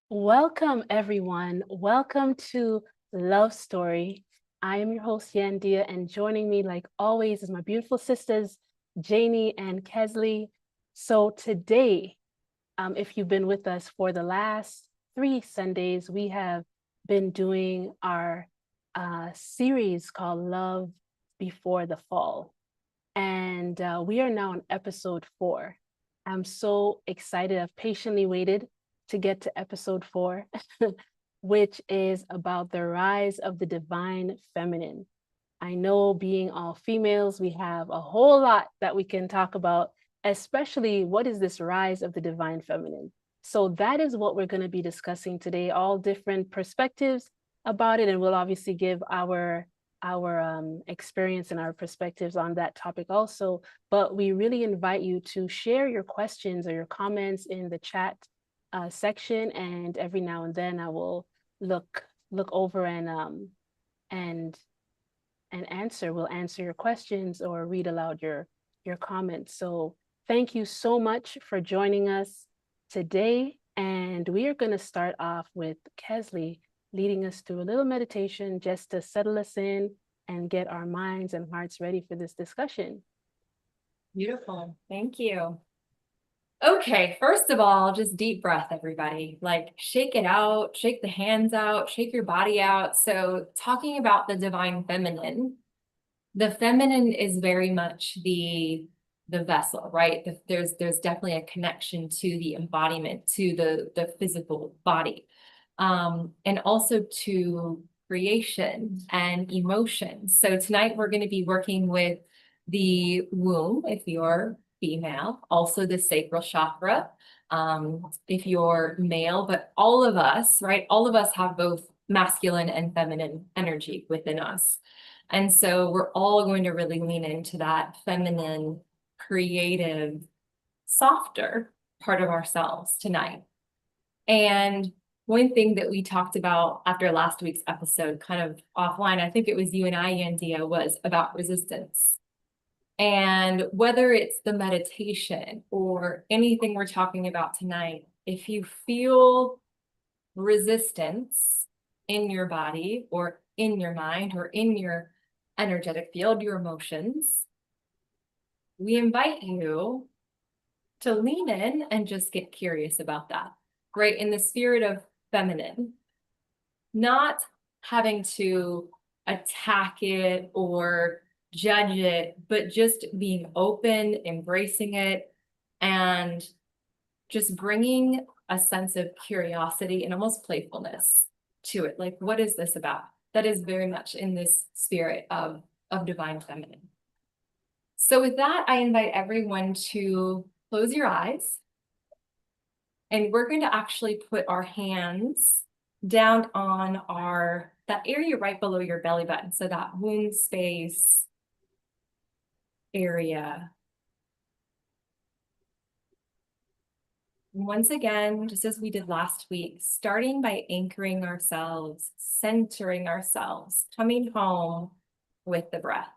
Welcome, everyone. Welcome to Love Story. I am your host, Yandea, and joining me, like always, is my beautiful sisters, Janie and Kesley. So today, if you've been with us for the last 3 Sundays, we have been doing our series called Love Before the Fall. And we are now on episode 4. I'm so excited. I've patiently waited to get to episode 4, which is about the rise of the divine feminine. I know, being all females, we have a whole lot that we can talk about, especially what is this rise of the divine feminine. So that is what we're going to be discussing today, all different perspectives about it, and we'll obviously give our experience and our perspectives on that topic also. But we really invite you to share your questions or your comments in the chat section, and every now and then I will look over and answer. We'll answer your questions or read aloud your comments. So thank you so much for joining us today, and we are going to start off with Kesley leading us through a little meditation just to settle us in and get our minds and hearts ready for this discussion. Beautiful. Thank you. Okay, first of all, just deep breath, everybody. Like, shake it out, shake the hands out, shake your body out. So, talking about the divine feminine, the feminine is very much the vessel, right? There's definitely a connection to the embodiment, to the physical body, and also to creation and emotion. So tonight we're going to be working with the womb, if you're female, also the sacral chakra, if you're male, but all of us, right? All of us have both masculine and feminine energy within us. And so we're all going to really lean into that feminine, creative, softer part of ourselves tonight. And one thing that we talked about after last week's episode, kind of offline, I think it was you and I, Yandea, was about resistance. And whether it's the meditation or anything we're talking about tonight, if you feel resistance in your body or in your mind or in your energetic field, your emotions, we invite you to lean in and just get curious about that, right? In the spirit of feminine, not having to attack it or judge it, but just being open, embracing it, and just bringing a sense of curiosity and almost playfulness to it. Like, what is this about? That is very much in this spirit of divine feminine. So with that, I invite everyone to close your eyes. And we're going to actually put our hands down on that area right below your belly button. So that womb space area. Once again, just as we did last week, starting by anchoring ourselves, centering ourselves, coming home with the breath.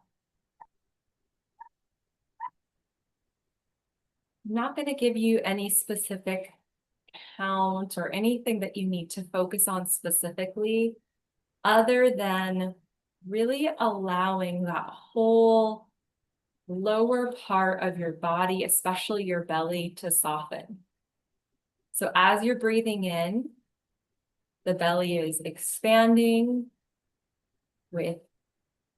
I'm not going to give you any specific count or anything that you need to focus on specifically, other than really allowing that whole lower part of your body, especially your belly, to soften. So as you're breathing in, the belly is expanding with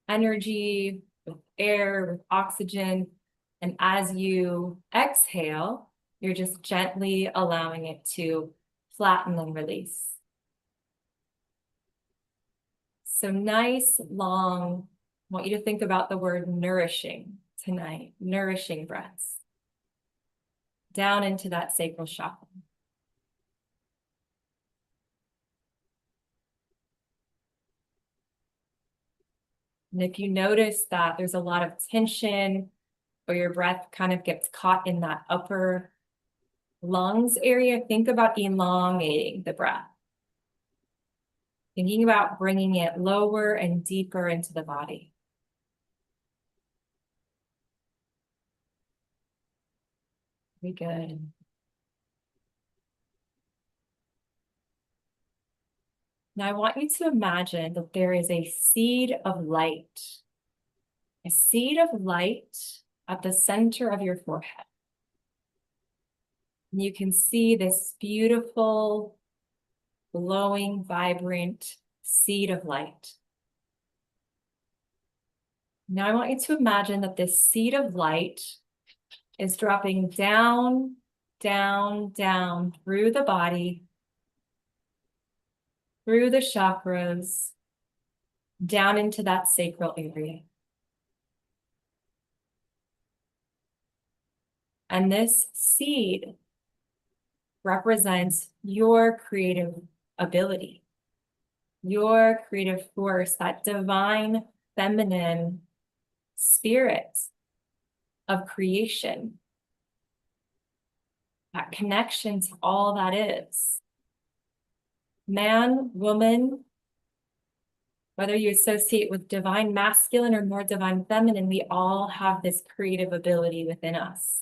energy, with air, with oxygen. And as you exhale, you're just gently allowing it to flatten and release. So nice, long, I want you to think about the word nourishing tonight, nourishing breaths down into that sacral chakra. And if you notice that there's a lot of tension or your breath kind of gets caught in that upper lungs area, think about elongating the breath. Thinking about bringing it lower and deeper into the body. Very good. Now I want you to imagine that there is a seed of light at the center of your forehead. And you can see this beautiful, glowing, vibrant seed of light. Now I want you to imagine that this seed of light is dropping down, down, down through the body, through the chakras, down into that sacral area. And this seed represents your creative ability, your creative force, that divine feminine spirit of creation, that connection to all that is. Man, woman, whether you associate with divine masculine or more divine feminine, we all have this creative ability within us.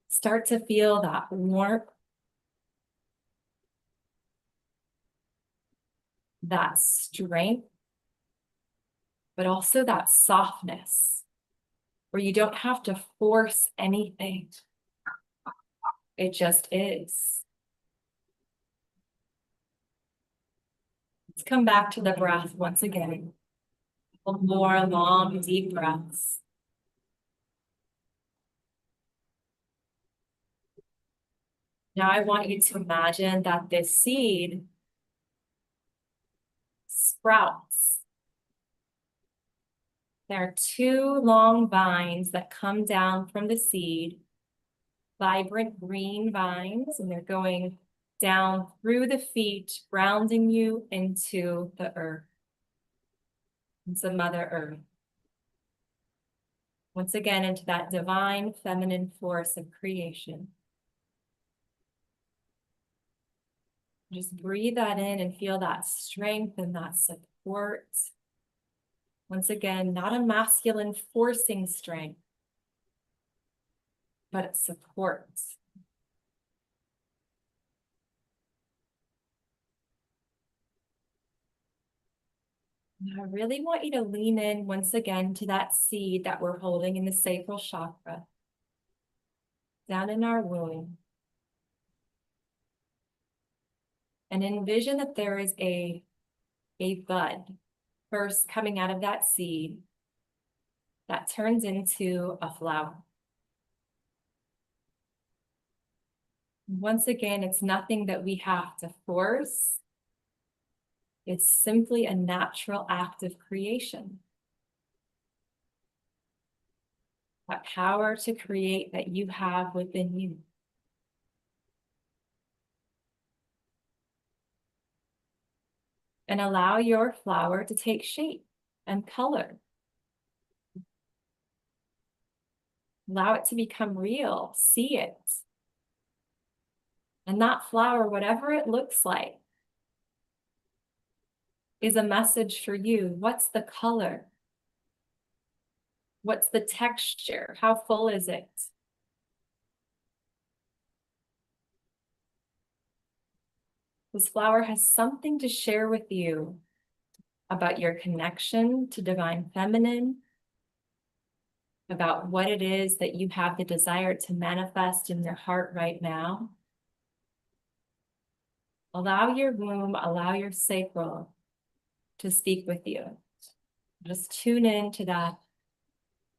Start to feel that warmth, that strength, but also that softness, where you don't have to force anything. It just is. Let's come back to the breath once again. A couple more long, deep breaths. Now I want you to imagine that this seed sprouts. There are two long vines that come down from the seed, vibrant green vines, and they're going down through the feet, grounding you into the earth, into Mother Earth. Once again, into that divine feminine force of creation. Just breathe that in and feel that strength and that support. Once again, not a masculine forcing strength, but it supports. I really want you to lean in once again to that seed that we're holding in the sacral chakra, down in our womb. And envision that there is a bud first coming out of that seed that turns into a flower. Once again, it's nothing that we have to force. It's simply a natural act of creation. That power to create that you have within you. And allow your flower to take shape and color. Allow it to become real. See it. And that flower, whatever it looks like, is a message for you. What's the color? What's the texture? How full is it? This flower has something to share with you about your connection to divine feminine, about what it is that you have the desire to manifest in your heart right now. Allow your womb, allow your sacral to speak with you. Just tune in to that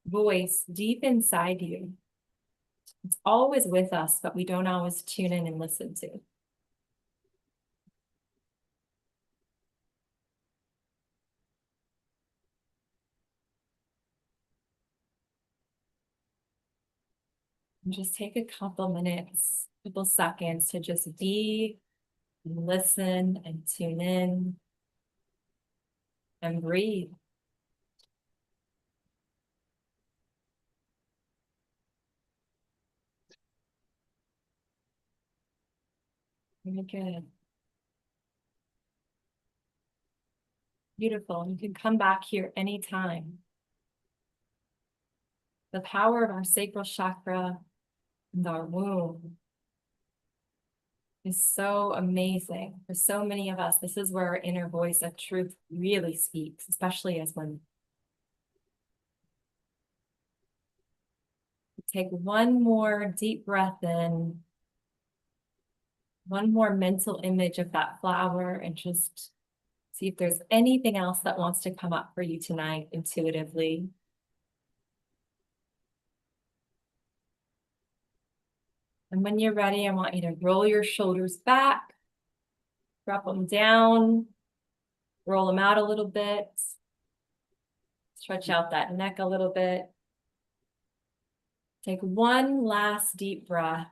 voice deep inside you. It's always with us, but we don't always tune in and listen to. And just take a couple minutes, couple seconds to just be, and listen and tune in and breathe. Very good. Beautiful. You can come back here anytime. The power of our sacral chakra and our womb is so amazing. For so many of us, this is where our inner voice of truth really speaks, especially as women. Take one more deep breath in, one more mental image of that flower, and just see if there's anything else that wants to come up for you tonight intuitively. And when you're ready, I want you to roll your shoulders back, drop them down, roll them out a little bit, stretch out that neck a little bit. Take one last deep breath,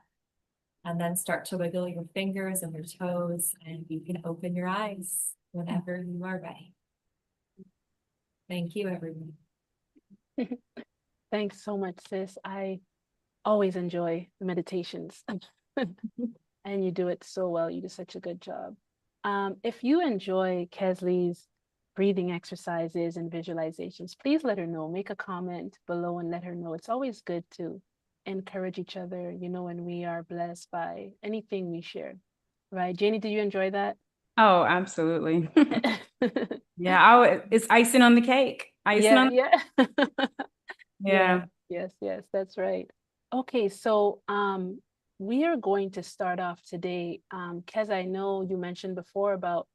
and then start to wiggle your fingers and your toes, and you can open your eyes whenever you are ready. Thank you, everyone. Thanks so much, sis. I always enjoy the meditations and you do it so well. You do such a good job. If you enjoy Kesley's breathing exercises and visualizations, please let her know. Make a comment below and let her know. It's always good to encourage each other, you know, when we are blessed by anything we share. Right? Janie, did you enjoy that? Oh, absolutely. Yeah, it's icing on the cake. Icing on Yeah, yes, that's right. Okay, so we are going to start off today. Kez, I know you mentioned before about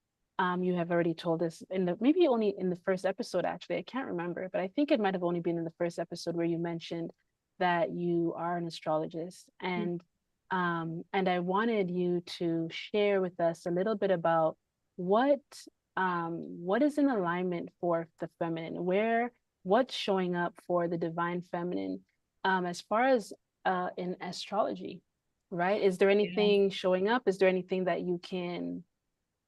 you have already told us in the maybe only in the first episode, actually. I can't remember, but I think it might have only been in the first episode where you mentioned that you are an astrologist. And I wanted you to share with us a little bit about what what is in alignment for the feminine, what's showing up for the divine feminine as far as in astrology, right? Is there anything showing up? Is there anything that you can,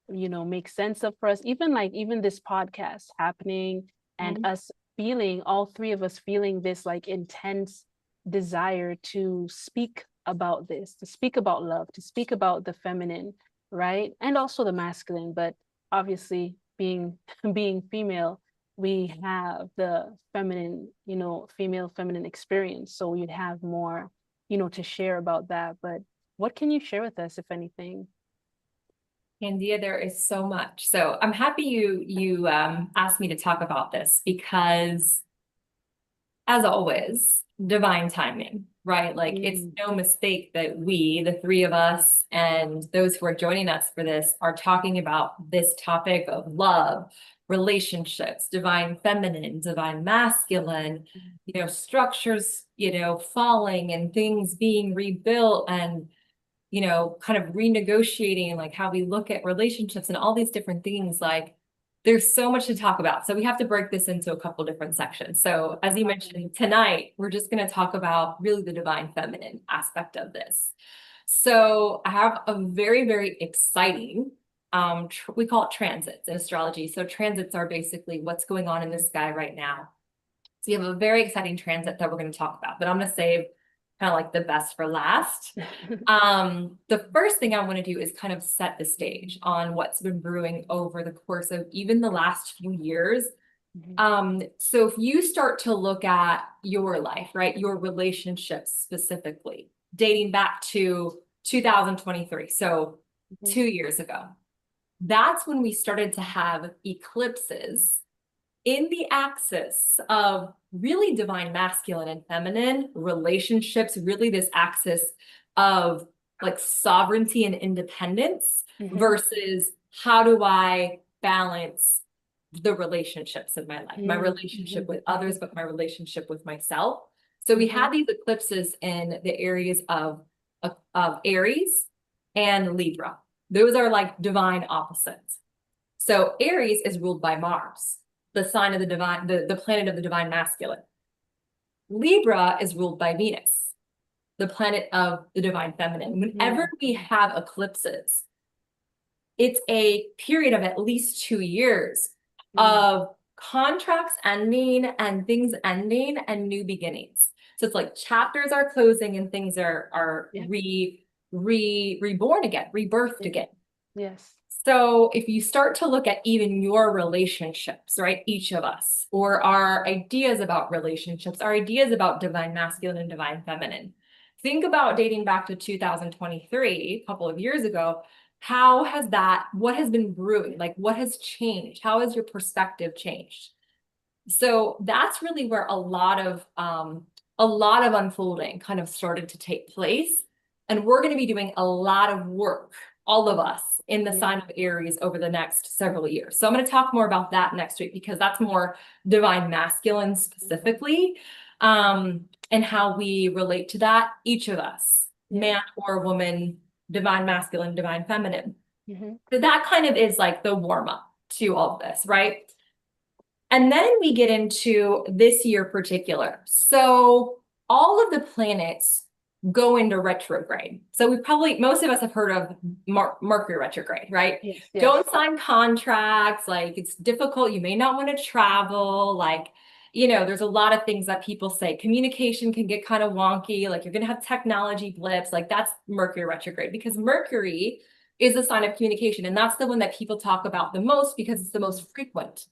you know, make sense of for us? Even this podcast happening and us feeling, all three of us feeling this like intense desire to speak about this, to speak about love, to speak about the feminine, right? And also the masculine, but obviously being being female, we have the feminine, you know, female feminine experience. So you'd have more, you know, to share about that. But what can you share with us, if anything? Yandea, there is so much. So I'm happy you asked me to talk about this because, as always, divine timing, right? Like it's no mistake that we, the three of us, and those who are joining us for this, are talking about this topic of love, relationships, divine feminine, divine masculine, you know, structures, you know, falling and things being rebuilt, and you know, kind of renegotiating like how we look at relationships and all these different things. Like there's so much to talk about. So we have to break this into a couple different sections. So as you mentioned, tonight, we're just going to talk about really the divine feminine aspect of this. So I have a very, very exciting, we call it transits in astrology. So transits are basically what's going on in the sky right now. So you have a very exciting transit that we're going to talk about, but I'm going to save kind of like the best for last. The first thing I want to do is kind of set the stage on what's been brewing over the course of even the last few years. So if you start to look at your life, right, your relationships specifically, dating back to 2023, so 2 years ago, that's when we started to have eclipses in the axis of really divine masculine and feminine relationships, really this axis of like sovereignty and independence versus how do I balance the relationships in my life, my relationship with others, but my relationship with myself. So we had these eclipses in the areas of Aries and Libra. Those are like divine opposites. So Aries is ruled by Mars, the sign of the divine, the planet of the divine masculine. Libra is ruled by Venus, the planet of the divine feminine. Whenever we have eclipses, it's a period of at least 2 years of contracts ending and things ending and new beginnings. So it's like chapters are closing and things are reborn again, rebirthed again. Yes. So if you start to look at even your relationships, right, each of us, or our ideas about relationships, our ideas about divine masculine and divine feminine, Think about dating back to 2023, a couple of years ago. What has been brewing? Like, what has changed? How has your perspective changed? So that's really where a lot of unfolding kind of started to take place. And we're going to be doing a lot of work, all of us, in the sign of Aries over the next several years. So I'm going to talk more about that next week, because that's more divine masculine specifically, and how we relate to that, each of us, man or woman, divine masculine, divine feminine. So that kind of is like the warm up to all of this, right? And then we get into this year particular. So all of the planets go into retrograde. So most of us have heard of Mercury retrograde, right? Yes. Don't sign contracts. Like, it's difficult. You may not want to travel. Like, there's a lot of things that people say. Communication can get kind of wonky. Like, you're going to have technology blips. Like, that's Mercury retrograde, because Mercury is a sign of communication. And that's the one that people talk about the most, because it's the most frequent.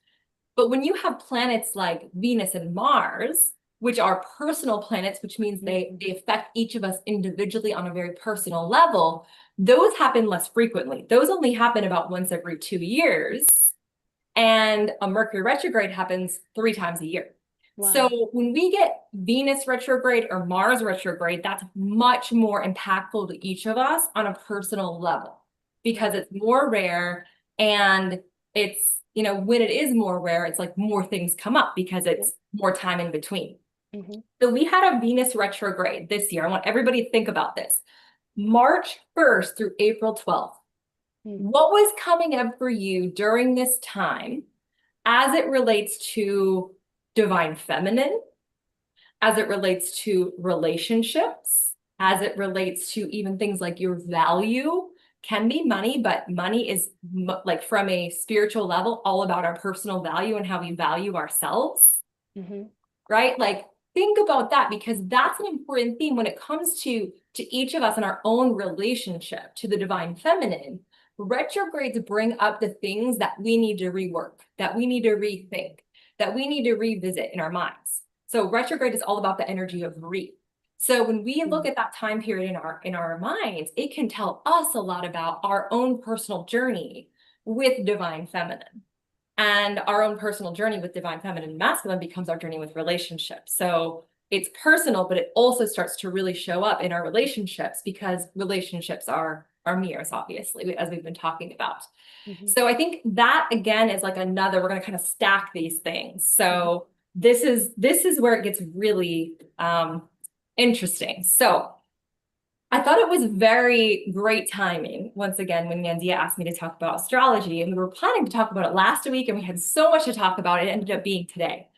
But when you have planets like Venus and Mars, which are personal planets, which means they affect each of us individually on a very personal level, those happen less frequently. Those only happen about once every 2 years. And a Mercury retrograde happens 3 times a year. Wow. So when we get Venus retrograde or Mars retrograde, that's much more impactful to each of us on a personal level, because it's more rare, and it's, when it is more rare, it's like more things come up because it's more time in between. So we had a Venus retrograde this year. I want everybody to think about this. March 1st through April 12th. What was coming up for you during this time as it relates to divine feminine, as it relates to relationships, as it relates to even things like your value? Can be money, but money is like, from a spiritual level, all about our personal value and how we value ourselves, right? Like, think about that, because that's an important theme when it comes to each of us in our own relationship to the divine feminine. Retrogrades bring up the things that we need to rework, that we need to rethink, that we need to revisit in our minds. So retrograde is all about the energy of So when we look at that time period in our minds, it can tell us a lot about our own personal journey with divine feminine. And our own personal journey with divine feminine and masculine becomes our journey with relationships. So it's personal, but it also starts to really show up in our relationships, because relationships are mirrors, obviously, as we've been talking about. So I think that, again, is like another, we're going to kind of stack these things. So this is where it gets really interesting. So I thought it was very great timing, once again, when Yandea asked me to talk about astrology, and we were planning to talk about it last week, and we had so much to talk about, it ended up being today.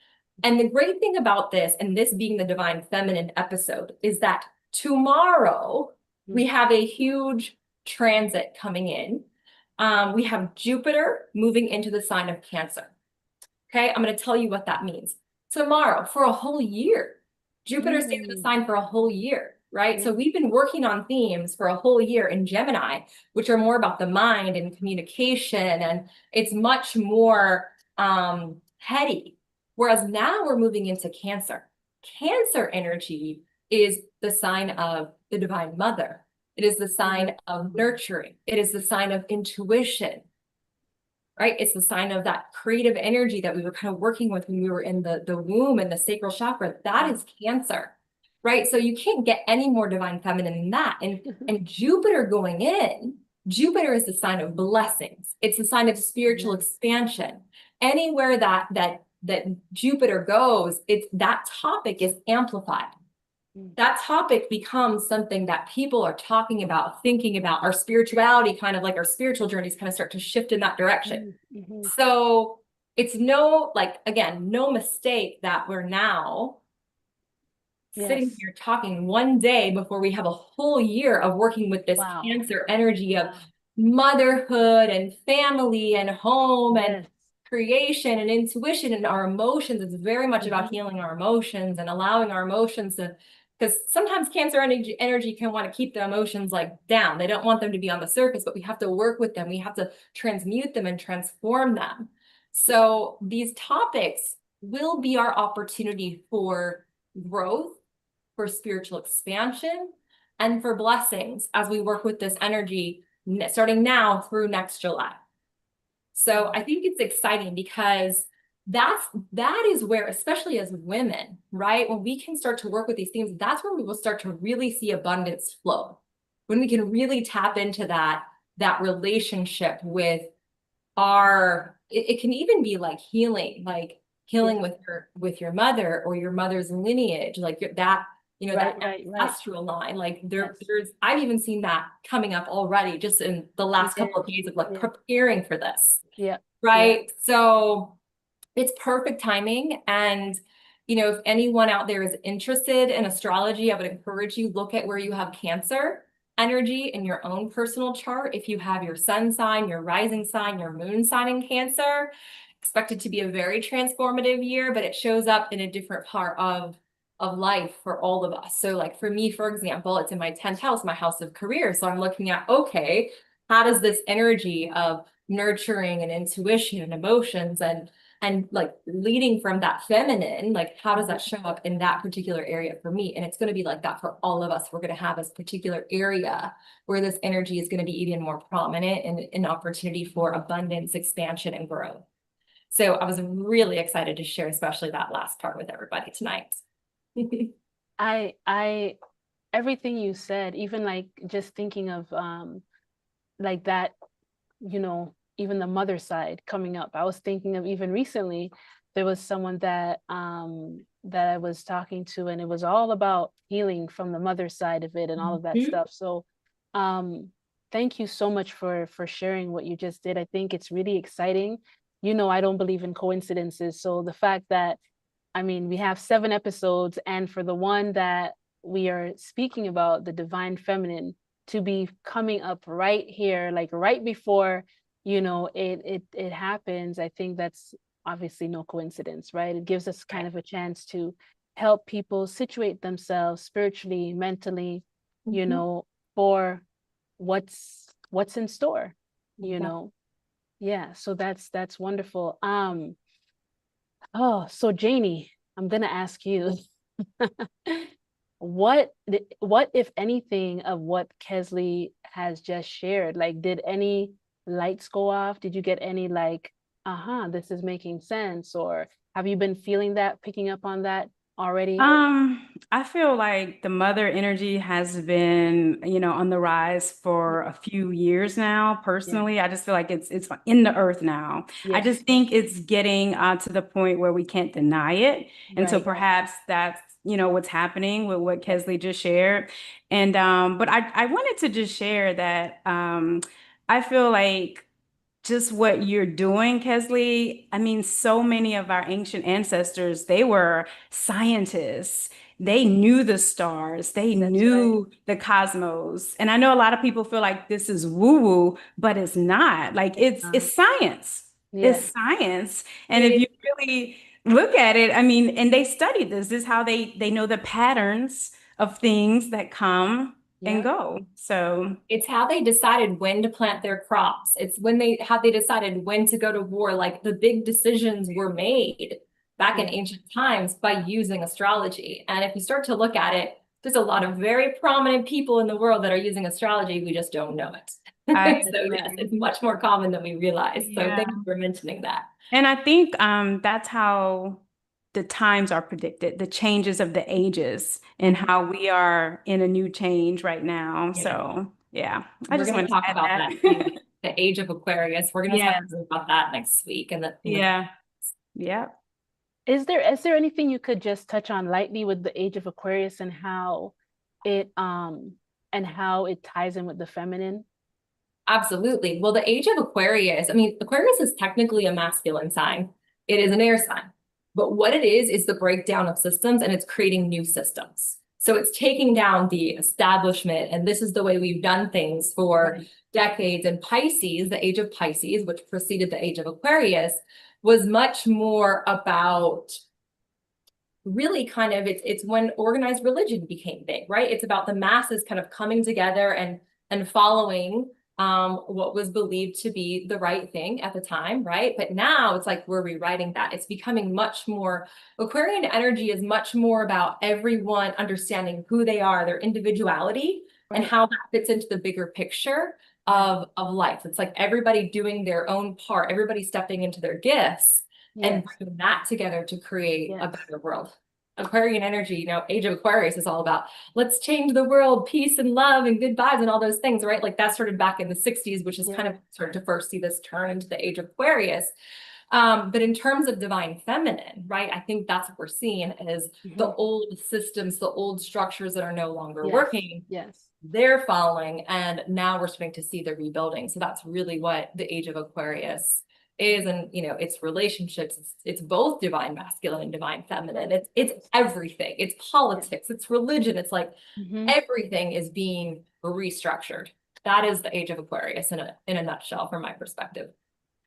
And the great thing about this, and this being the divine feminine episode, is that tomorrow we have a huge transit coming in. We have Jupiter moving into the sign of Cancer. Okay, I'm going to tell you what that means. Tomorrow, for a whole year, Jupiter stays in the sign for a whole year, right? So we've been working on themes for a whole year in Gemini, which are more about the mind and communication, and it's much more heady. Whereas now we're moving into Cancer. Cancer energy is the sign of the Divine Mother. It is the sign of nurturing. It is the sign of intuition, right? It's the sign of that creative energy that we were kind of working with when we were in the womb and the sacral chakra. That is Cancer, right? So you can't get any more divine feminine than that. And Jupiter going in, Jupiter is the sign of blessings. It's the sign of spiritual expansion. Anywhere that Jupiter goes, that topic is amplified. That topic becomes something that people are talking about, thinking about. Our spirituality, kind of like our spiritual journeys, kind of start to shift in that direction. So it's no mistake that we're now sitting here talking one day before we have a whole year of working with this Cancer energy of motherhood and family and home and creation and intuition and our emotions. It's very much about healing our emotions and allowing our emotions to, because sometimes Cancer energy can want to keep the emotions like down. They don't want them to be on the surface, but we have to work with them. We have to transmute them and transform them. So these topics will be our opportunity for growth, for spiritual expansion and for blessings as we work with this energy starting now through next July. So I think it's exciting because that is where, especially as women, right? When we can start to work with these things, that's where we will start to really see abundance flow. When we can really tap into that relationship with it can even be like healing with your mother or your mother's lineage, like that, that ancestral line. Like there's, I've even seen that coming up already just in the last couple of days of like preparing for this. Yeah. Right. Yeah. So it's perfect timing. And, if anyone out there is interested in astrology, I would encourage you, look at where you have Cancer energy in your own personal chart. If you have your sun sign, your rising sign, your moon sign in Cancer, expect it to be a very transformative year, but it shows up in a different part of life for all of us. So like for me, for example, it's in my 10th house, my house of career. So I'm looking at, okay, how does this energy of nurturing and intuition and emotions and like leading from that feminine, like how does that show up in that particular area for me? And it's going to be like that for all of us. We're going to have this particular area where this energy is going to be even more prominent and an opportunity for abundance, expansion, and growth. So I was really excited to share, especially that last part with everybody tonight. I everything you said, even like just thinking of like that, even the mother side coming up. I was thinking of even recently, there was someone that that I was talking to, and it was all about healing from the mother side of it and all of that stuff. So thank you so much for sharing what you just did. I think it's really exciting. I don't believe in coincidences. So the fact that, we have 7 episodes, and for the one that we are speaking about, the divine feminine, to be coming up right here, like right before it happens, I think that's obviously no coincidence, right? It gives us kind of a chance to help people situate themselves spiritually, mentally, for what's in store, Yeah, so that's wonderful. So Janie, I'm gonna ask you, what if anything of what Kesley has just shared, like, did any lights go off? Did you get any like, this is making sense? Or have you been feeling that, picking up on that already? I feel like the mother energy has been, on the rise for a few years now. Personally, I just feel like it's in the earth now. I just think it's getting to the point where we can't deny it. And so perhaps that's, what's happening with what Kesley just shared. And but I wanted to just share that I feel like just what you're doing, Kesley. So many of our ancient ancestors, they were scientists. They knew the stars. They knew the cosmos. And I know a lot of people feel like this is woo-woo, but it's not. Like it's science. It's science. And if you really look at it, and they studied this. This is how they know the patterns of things that come and go. So it's how they decided when to plant their crops. It's how they decided when to go to war. Like the big decisions were made back in ancient times by using astrology. And if you start to look at it, there's a lot of very prominent people in the world that are using astrology. We just don't know it. So yes, it's much more common than we realize. So thank you for mentioning that. And I think that's how the times are predicted, the changes of the ages, and how we are in a new change right now. So I just want to talk about that. The age of Aquarius. We're going to talk about that next week. And Is there anything you could just touch on lightly with the age of Aquarius and how it ties in with the feminine? Absolutely. Well, the age of Aquarius, Aquarius is technically a masculine sign. It is an air sign. But what it is the breakdown of systems, and it's creating new systems. So it's taking down the establishment, and this is the way we've done things for decades. And Pisces, the age of Pisces, which preceded the age of Aquarius, was much more about really kind of, it's when organized religion became big, right? It's about the masses kind of coming together and following what was believed to be the right thing at the time, right? But now it's like we're rewriting that. It's becoming much more, Aquarian energy is much more about everyone understanding who they are, their individuality, and how that fits into the bigger picture of life. It's like everybody doing their own part, everybody stepping into their gifts and bringing that together to create a better world. Aquarian energy, you know, age of Aquarius is all about let's change the world, peace and love and good vibes and all those things, right? Like that started back in the 60s, which is kind of started to first see this turn into the age of Aquarius. But in terms of divine feminine, right? I think that's what we're seeing is the old systems, the old structures that are no longer working. They're following, and now we're starting to see the rebuilding. So that's really what the age of Aquarius is. And you know, it's relationships, it's both divine masculine and divine feminine. It's everything. It's politics, it's religion. It's like everything is being restructured. That is the age of Aquarius in a nutshell, from my perspective.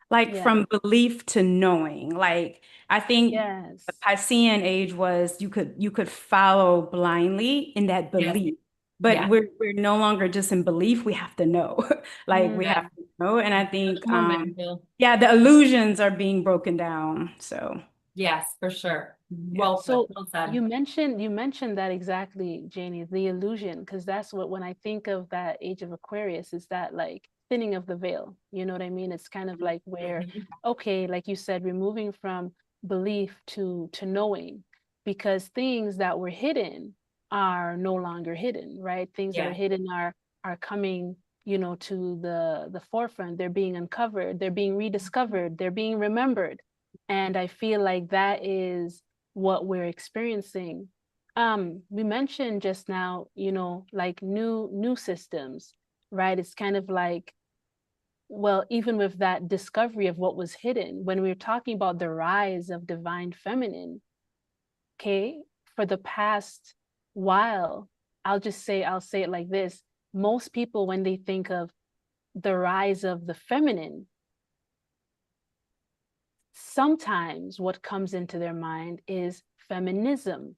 Like from belief to knowing. Like I think the Piscean age was you could follow blindly in that belief. But we're no longer just in belief, we have to know. Like we have to know. And I think the illusions are being broken down. So yes, for sure. Well, so well said. You mentioned that exactly, Janie, the illusion, because that's what, when I think of that age of Aquarius, is that like thinning of the veil. You know what I mean? It's kind of like where, okay, like you said, we're moving from belief to knowing, because things that were hidden are no longer hidden, right? Things that are hidden are coming, you know, to the forefront. They're being uncovered, they're being rediscovered, they're being remembered. And I feel like that is what we're experiencing. We mentioned just now, you know, like new systems, right? It's kind of like, well, even with that discovery of what was hidden, when we're talking about the rise of divine feminine, okay, for the past while, I'll say it like this: most people, when they think of the rise of the feminine, sometimes what comes into their mind is feminism,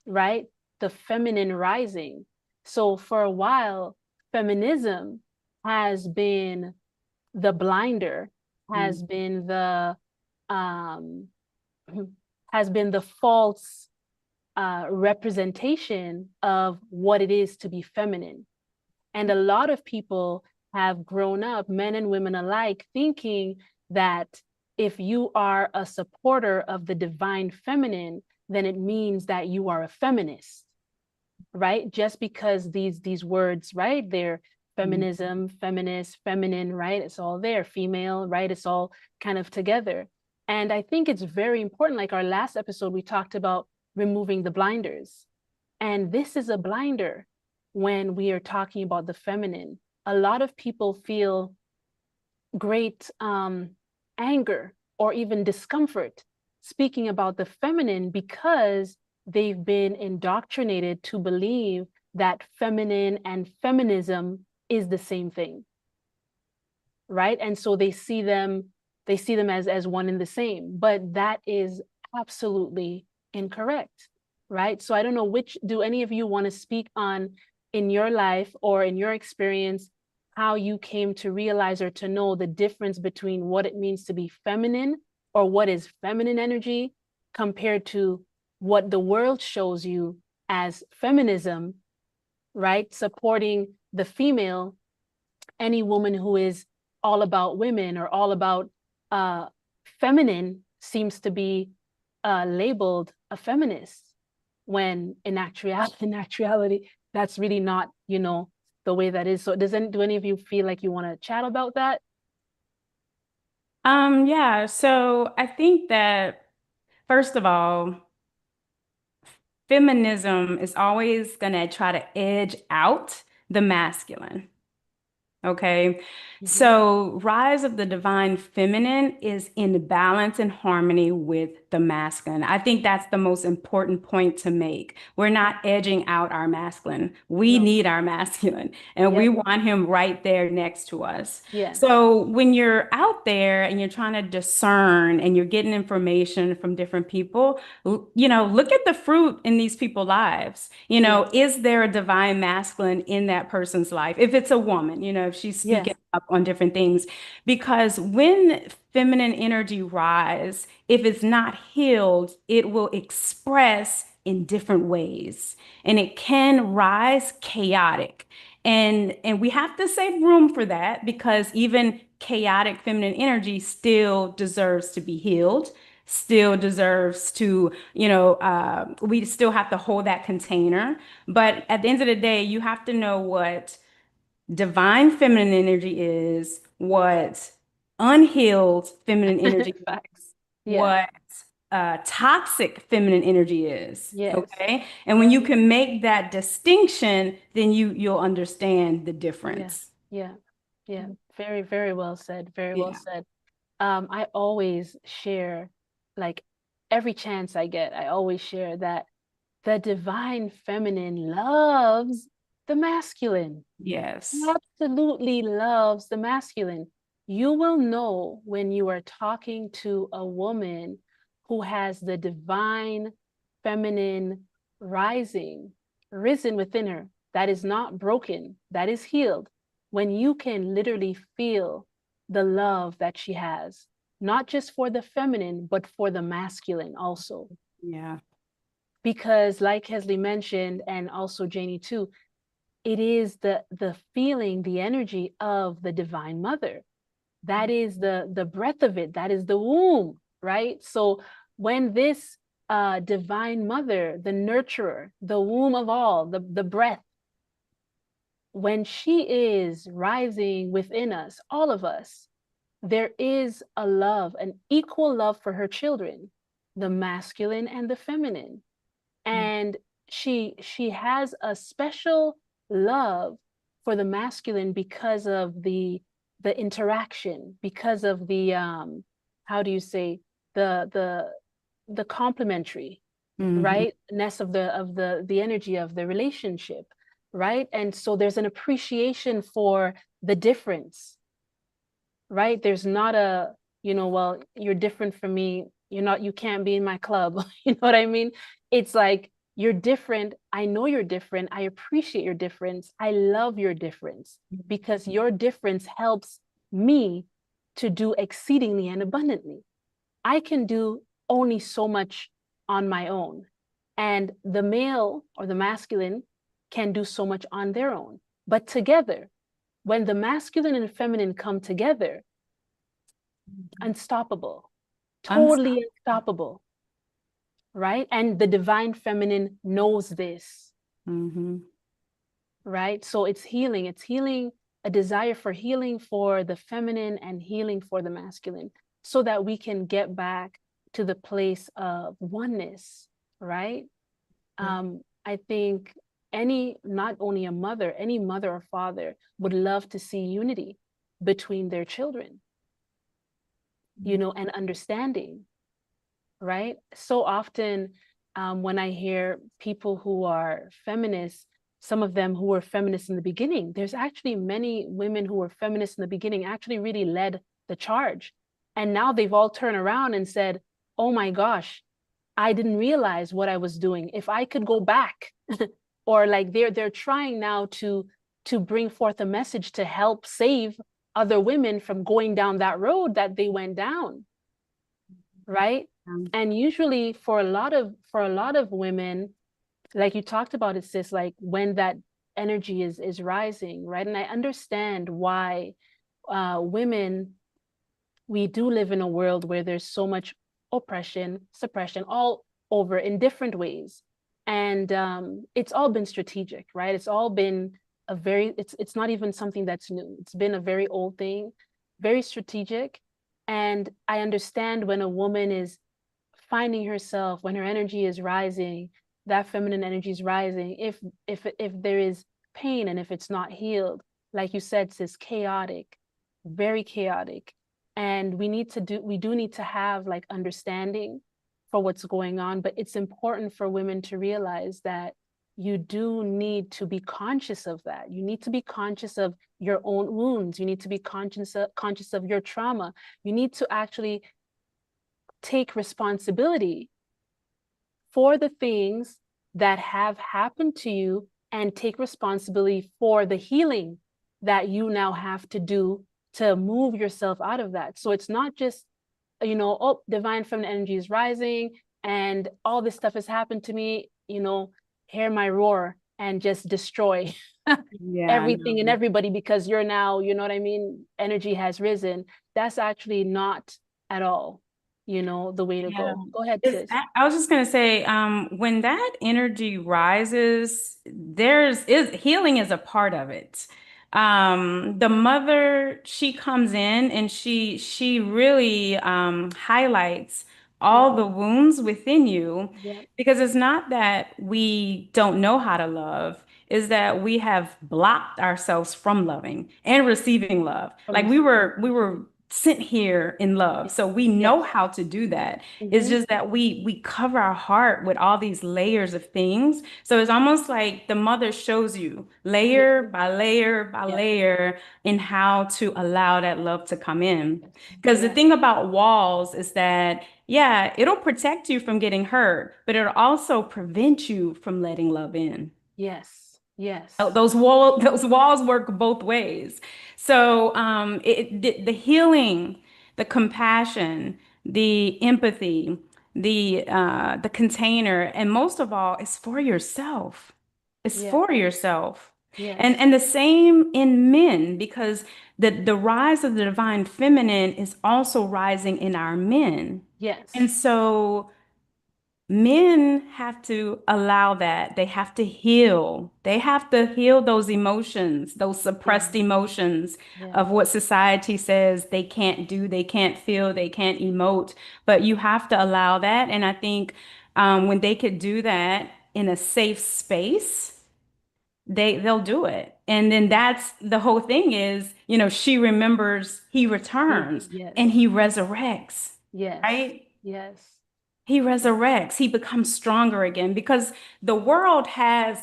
right? The feminine rising. So for a while, feminism has been the blinder, has been the false representation of what it is to be feminine. And a lot of people have grown up, men and women alike, thinking that if you are a supporter of the divine feminine, then it means that you are a feminist, right? Just because these words, right? They're feminism, feminist, feminine, right? It's all there, female, right? It's all kind of together. And I think it's very important. Like our last episode, we talked about removing the blinders. And this is a blinder when we are talking about the feminine. A lot of people feel great anger or even discomfort speaking about the feminine because they've been indoctrinated to believe that feminine and feminism is the same thing, right? And so they see them as one and the same, but that is absolutely incorrect, right? So I don't know, do any of you want to speak on, in your life or in your experience, how you came to realize or to know the difference between what it means to be feminine, or what is feminine energy, compared to what the world shows you as feminism, right? Supporting the female, any woman who is all about women or all about feminine seems to be labeled a feminist, when in actuality, that's really not, you know, the way that is. So do any of you feel like you want to chat about that? Yeah, so I think that first of all, feminism is always gonna try to edge out the masculine. Okay, so rise of the divine feminine is in balance and harmony with the masculine. I think that's the most important point to make. We're not edging out our masculine. We need our masculine, and we want him right there next to us. So when you're out there and you're trying to discern and you're getting information from different people, you know, look at the fruit in these people's lives. You know, is there a divine masculine in that person's life? If it's a woman, you know, if she's speaking up on different things, because when feminine energy rise, if it's not healed, it will express in different ways, and it can rise chaotic. And we have to save room for that, because even chaotic feminine energy still deserves to be healed, still deserves to, you know, we still have to hold that container. But at the end of the day, you have to know what divine feminine energy is, what unhealed feminine energy is, what toxic feminine energy is. Okay. And when you can make that distinction, then you'll understand the difference. Yeah. Very, very well said. Very well said. I always share, like every chance I get, I always share that the divine feminine loves the masculine. Yes. Absolutely loves the masculine. You will know when you are talking to a woman who has the divine feminine risen within her, that is not broken, that is healed, when you can literally feel the love that she has, not just for the feminine, but for the masculine also. Yeah. Because like Kesley mentioned, and also Janie too, it is the feeling, the energy of the divine mother. That is the breath of it. That is the womb, right? So when this divine mother, the nurturer, the womb of all, the breath, when she is rising within us, all of us, there is a love, an equal love for her children, the masculine and the feminine. And she has a special love for the masculine because of the interaction, because of the how do you say, the complementary rightness of the energy of the relationship, right? And so there's an appreciation for the difference, right? There's not a, you know, well, you're different from me, you can't be in my club. You know what I mean? It's like, you're different. I know you're different. I appreciate your difference. I love your difference, because your difference helps me to do exceedingly and abundantly. I can do only so much on my own, and the male or the masculine can do so much on their own. But together, when the masculine and feminine come together, unstoppable, totally unstoppable, right? And the divine feminine knows this, right? So it's healing, a desire for healing for the feminine and healing for the masculine, so that we can get back to the place of oneness, right? I think not only any mother or father would love to see unity between their children, you know, and understanding, right? So often when I hear people who are feminists, some of them who were feminists in the beginning, there's actually many women who were feminists in the beginning actually really led the charge. And now they've all turned around and said, oh my gosh, I didn't realize what I was doing. If I could go back, or like they're trying now to bring forth a message to help save other women from going down that road that they went down, right? And usually for a lot of women, like you talked about it, sis, like when that energy is rising, right? And I understand why women, we do live in a world where there's so much oppression, suppression, all over in different ways. And it's all been strategic, right? It's all been it's not even something that's new. It's been a very old thing, very strategic. And I understand when a woman is finding herself, when her energy is rising, that feminine energy is rising, if there is pain and if it's not healed, like you said, sis, chaotic, very chaotic. And we do need to have like understanding for what's going on, but it's important for women to realize that you do need to be conscious of that. You need to be conscious of your own wounds. You need to be conscious of your trauma. You need to actually take responsibility for the things that have happened to you and take responsibility for the healing that you now have to do to move yourself out of that. So it's not just, you know, oh, divine feminine energy is rising and all this stuff has happened to me, you know, hear my roar and just destroy everything and everybody because you're now, you know what I mean, energy has risen. That's actually not at all, you know, the way to go. Go ahead, sis. I was just gonna say, when that energy rises, healing is a part of it. The mother, she comes in and she really highlights all the wounds within you, because it's not that we don't know how to love, is that we have blocked ourselves from loving and receiving love. Like we were sent here in love, so we know how to do that. It's just that we cover our heart with all these layers of things. So it's almost like the mother shows you layer by layer by layer in how to allow that love to come in. Because the thing about walls is that, yeah, it'll protect you from getting hurt, but it'll also prevent you from letting love in. Yes. Those walls work both ways. So the healing, the compassion, the empathy, the container, and most of all, it's for yourself. It's for yourself. And the same in men, because the rise of the divine feminine is also rising in our men. And so men have to allow that. They have to heal. They have to heal those emotions, those suppressed emotions of what society says they can't do, they can't feel, they can't emote. But you have to allow that. And I think when they could do that in a safe space, they'll do it. And then that's the whole thing is, you know, she remembers, he returns, and he resurrects. Right? He resurrects, he becomes stronger again, because the world has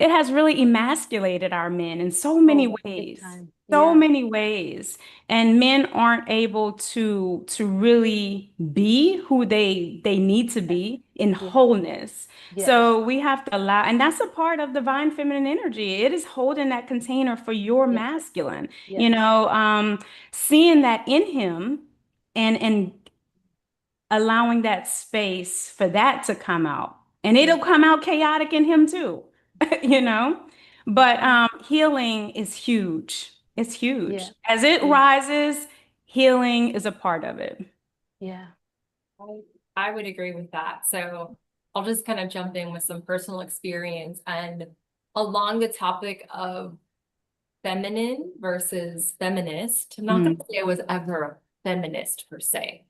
it has really emasculated our men in so many ways. So many ways. And men aren't able to really be who they need to be in wholeness. So we have to allow, and that's a part of divine feminine energy. It is holding that container for your masculine, you know, seeing that in him and allowing that space for that to come out. And it'll come out chaotic in him too, you know? But healing is huge. It's huge. As it rises, healing is a part of it. I would agree with that. So I'll just kind of jump in with some personal experience and along the topic of feminine versus feminist. I'm not going to say I was ever a feminist per se,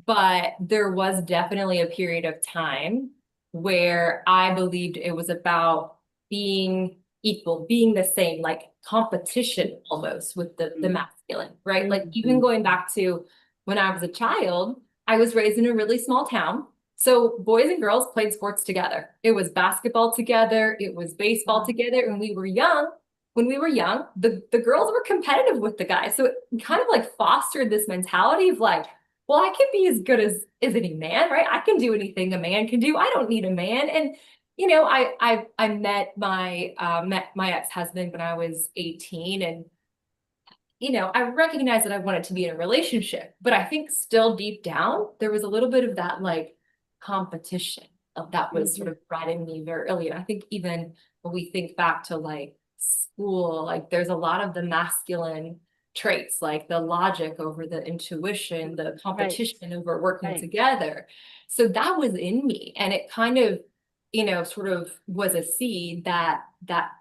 but there was definitely a period of time where I believed it was about being equal, being the same, like competition almost with the masculine, right? Like even going back to when I was a child, I was raised in a really small town. So boys and girls played sports together. It was basketball together. It was baseball together. And when we were young, the girls were competitive with the guys. So it kind of like fostered this mentality of like, well, I can be as good as any man, right? I can do anything a man can do. I don't need a man. And, you know, I met my ex-husband when I was 18, and, you know, I recognized that I wanted to be in a relationship, but I think still deep down, there was a little bit of that like competition of that was sort of bred in me very early. And I think even when we think back to like school, like there's a lot of the masculine traits, like the logic over the intuition, the competition over working together. So that was in me. And it kind of, you know, sort of was a seed that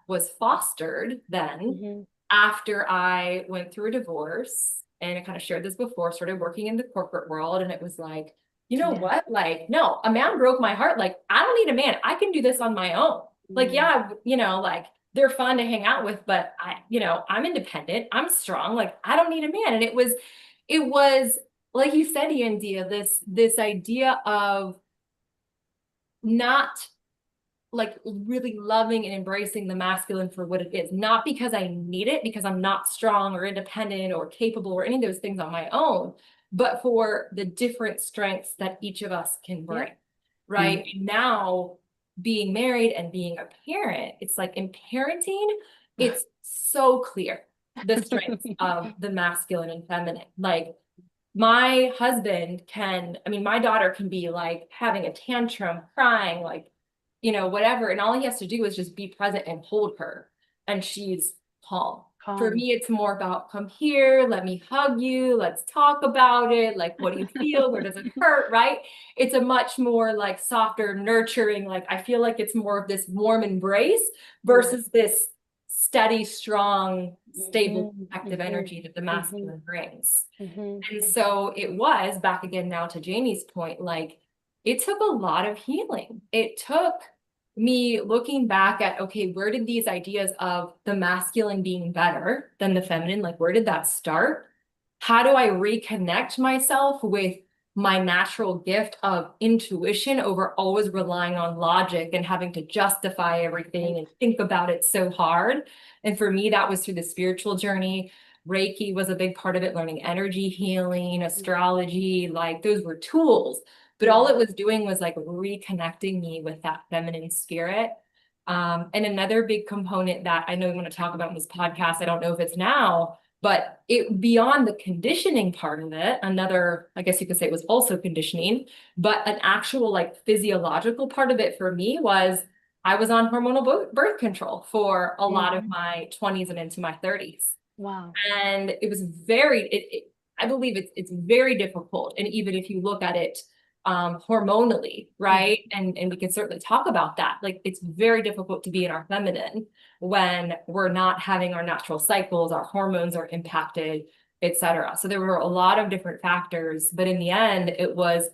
was fostered then after I went through a divorce. And I kind of shared this before, started working in the corporate world. And it was like, you know what? Like, no, a man broke my heart. Like, I don't need a man. I can do this on my own. Like, yeah, you know, like they're fun to hang out with, but you know, I'm independent, I'm strong. Like, I don't need a man. And it was like you said, Yandea, this idea of not like really loving and embracing the masculine for what it is, not because I need it, because I'm not strong or independent or capable or any of those things on my own, but for the different strengths that each of us can bring, right? And now being married and being a parent, it's like in parenting, it's so clear the strengths of the masculine and feminine. Like my husband can, I mean, my daughter can be like having a tantrum, crying, like, you know, whatever. And all he has to do is just be present and hold her. And she's calm. For me, it's more about come here, let me hug you, let's talk about it. Like, what do you feel? Where does it hurt? Right? It's a much more like softer, nurturing, like I feel like it's more of this warm embrace versus this steady, strong, stable, active energy that the masculine brings. And so it was back again now to Janie's point, like it took a lot of healing. It took me looking back at, okay, where did these ideas of the masculine being better than the feminine, like where did that start? How do I reconnect myself with my natural gift of intuition over always relying on logic and having to justify everything and think about it so hard? And for me, that was through the spiritual journey. Reiki was a big part of it, learning energy healing, astrology, like those were tools. But all it was doing was like reconnecting me with that feminine spirit. And another big component that I know we want to talk about in this podcast, I don't know if it's now, but it beyond the conditioning part of it, another, I guess you could say it was also conditioning, but an actual like physiological part of it for me was I was on hormonal birth control for a lot of my 20s and into my 30s. Wow. And it was very, I believe it's very difficult. And even if you look at it hormonally, right? And we can certainly talk about that. Like it's very difficult to be in our feminine when we're not having our natural cycles, our hormones are impacted, etc. So there were a lot of different factors, but in the end, it was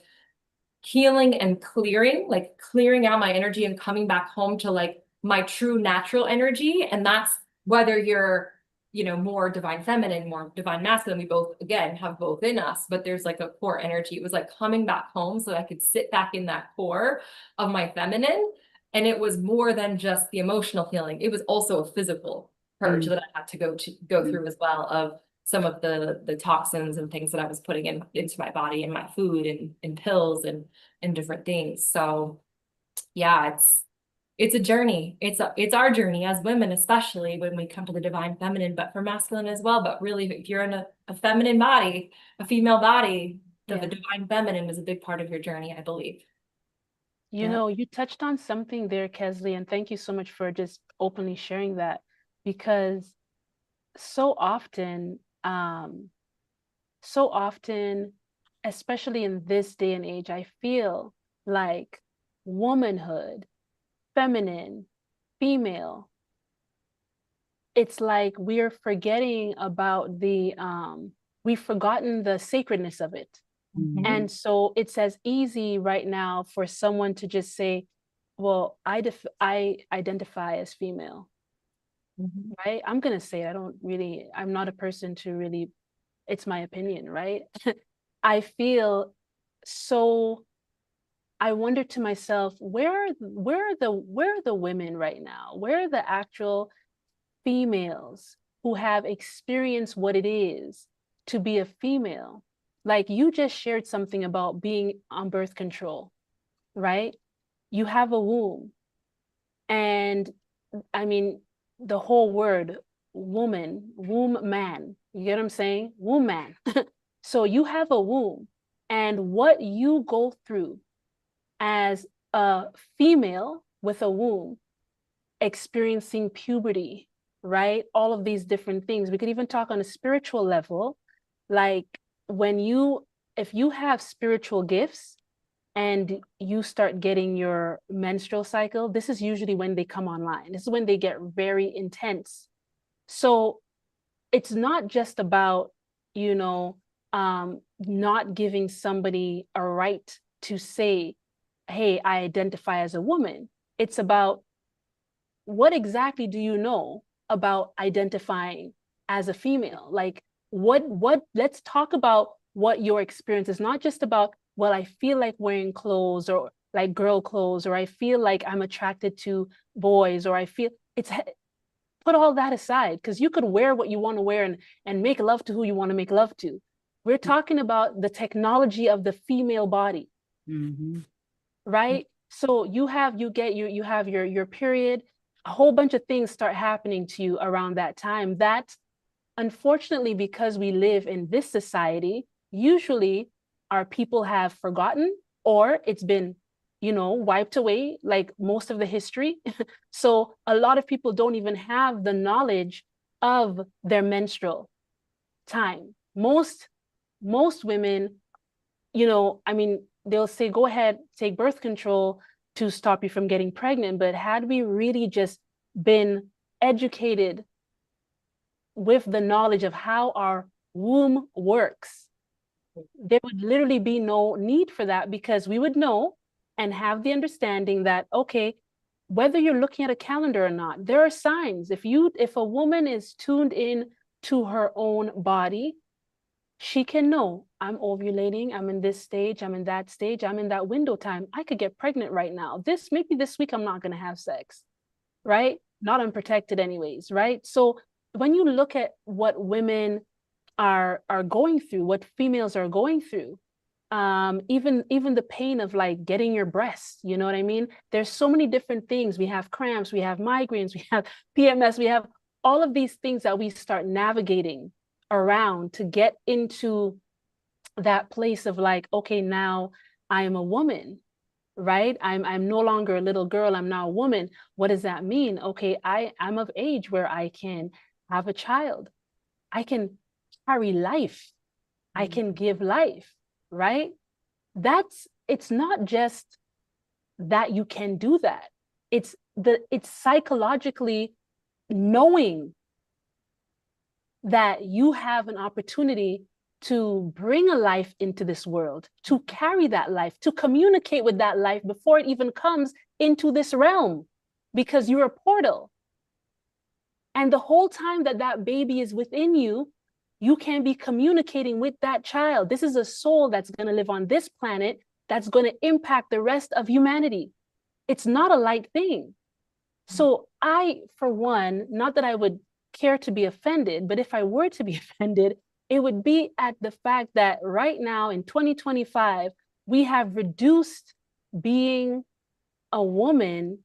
healing and clearing, like clearing out my energy and coming back home to like my true natural energy. And that's whether you're, you know, more divine feminine, more divine masculine. We both, again, have both in us, but there's like a core energy. It was like coming back home so that I could sit back in that core of my feminine. And it was more than just the emotional healing. It was also a physical purge that I had to go through as well of some of the toxins and things that I was putting into my body and my food and pills and different things. So yeah, it's a journey. It's our journey as women, especially when we come to the divine feminine, but for masculine as well. But really, if you're in a feminine body, a female body, the divine feminine is a big part of your journey, I believe. You know, you touched on something there, Kesley, and thank you so much for just openly sharing that, because so often, especially in this day and age, I feel like womanhood, feminine, female, it's like we're forgetting about we've forgotten the sacredness of it. And so it's as easy right now for someone to just say, well, I identify as female, right? I'm going to say it. I'm not a person to really, it's my opinion, right? I feel so, I wonder to myself, where are the women right now? Where are the actual females who have experienced what it is to be a female? Like you just shared something about being on birth control, right? You have a womb. And I mean, the whole word woman, womb man, you get what I'm saying? Womb man. So you have a womb, and what you go through as a female with a womb, experiencing puberty, right? All of these different things. We could even talk on a spiritual level, like if you have spiritual gifts and you start getting your menstrual cycle, this is usually when they come online. This is when they get very intense. So it's not just about, not giving somebody a right to say, hey, I identify as a woman. It's about what exactly do you know about identifying as a female? Like let's talk about what your experience is. Not just about, well, I feel like wearing clothes or like girl clothes, or I feel like I'm attracted to boys, or I feel it's, put all that aside, because you could wear what you want to wear and make love to who you want to make love to. We're talking about the technology of the female body, right? So you have your period, a whole bunch of things start happening to you around that time that, unfortunately, because we live in this society, usually our people have forgotten, or it's been, wiped away, like most of the history. So a lot of people don't even have the knowledge of their menstrual time. Most women, I mean, they'll say, go ahead, take birth control to stop you from getting pregnant. But had we really just been educated with the knowledge of how our womb works, there would literally be no need for that, because we would know and have the understanding that, okay, whether you're looking at a calendar or not, there are signs. If a woman is tuned in to her own body, she can know, I'm ovulating, I'm in this stage, I'm in that stage, I'm in that window time, I could get pregnant right now. Maybe this week I'm not going to have sex, right? Not unprotected anyways, right? So when you look at what women are going through, what females are going through, even the pain of like getting your breasts, you know what I mean? There's so many different things. We have cramps, we have migraines, we have PMS, we have all of these things that we start navigating around to get into that place of like, okay, now I am a woman, right? I'm no longer a little girl, I'm now a woman. What does that mean? Okay, I'm of age where I can have a child, I can carry life, I can give life, right? It's not just that you can do that. It's psychologically knowing that you have an opportunity to bring a life into this world, to carry that life, to communicate with that life before it even comes into this realm, because you're a portal. And the whole time that baby is within you, you can be communicating with that child. This is a soul that's going to live on this planet, that's going to impact the rest of humanity. It's not a light thing. So I, for one, not that I would care to be offended, but if I were to be offended, it would be at the fact that right now in 2025, we have reduced being a woman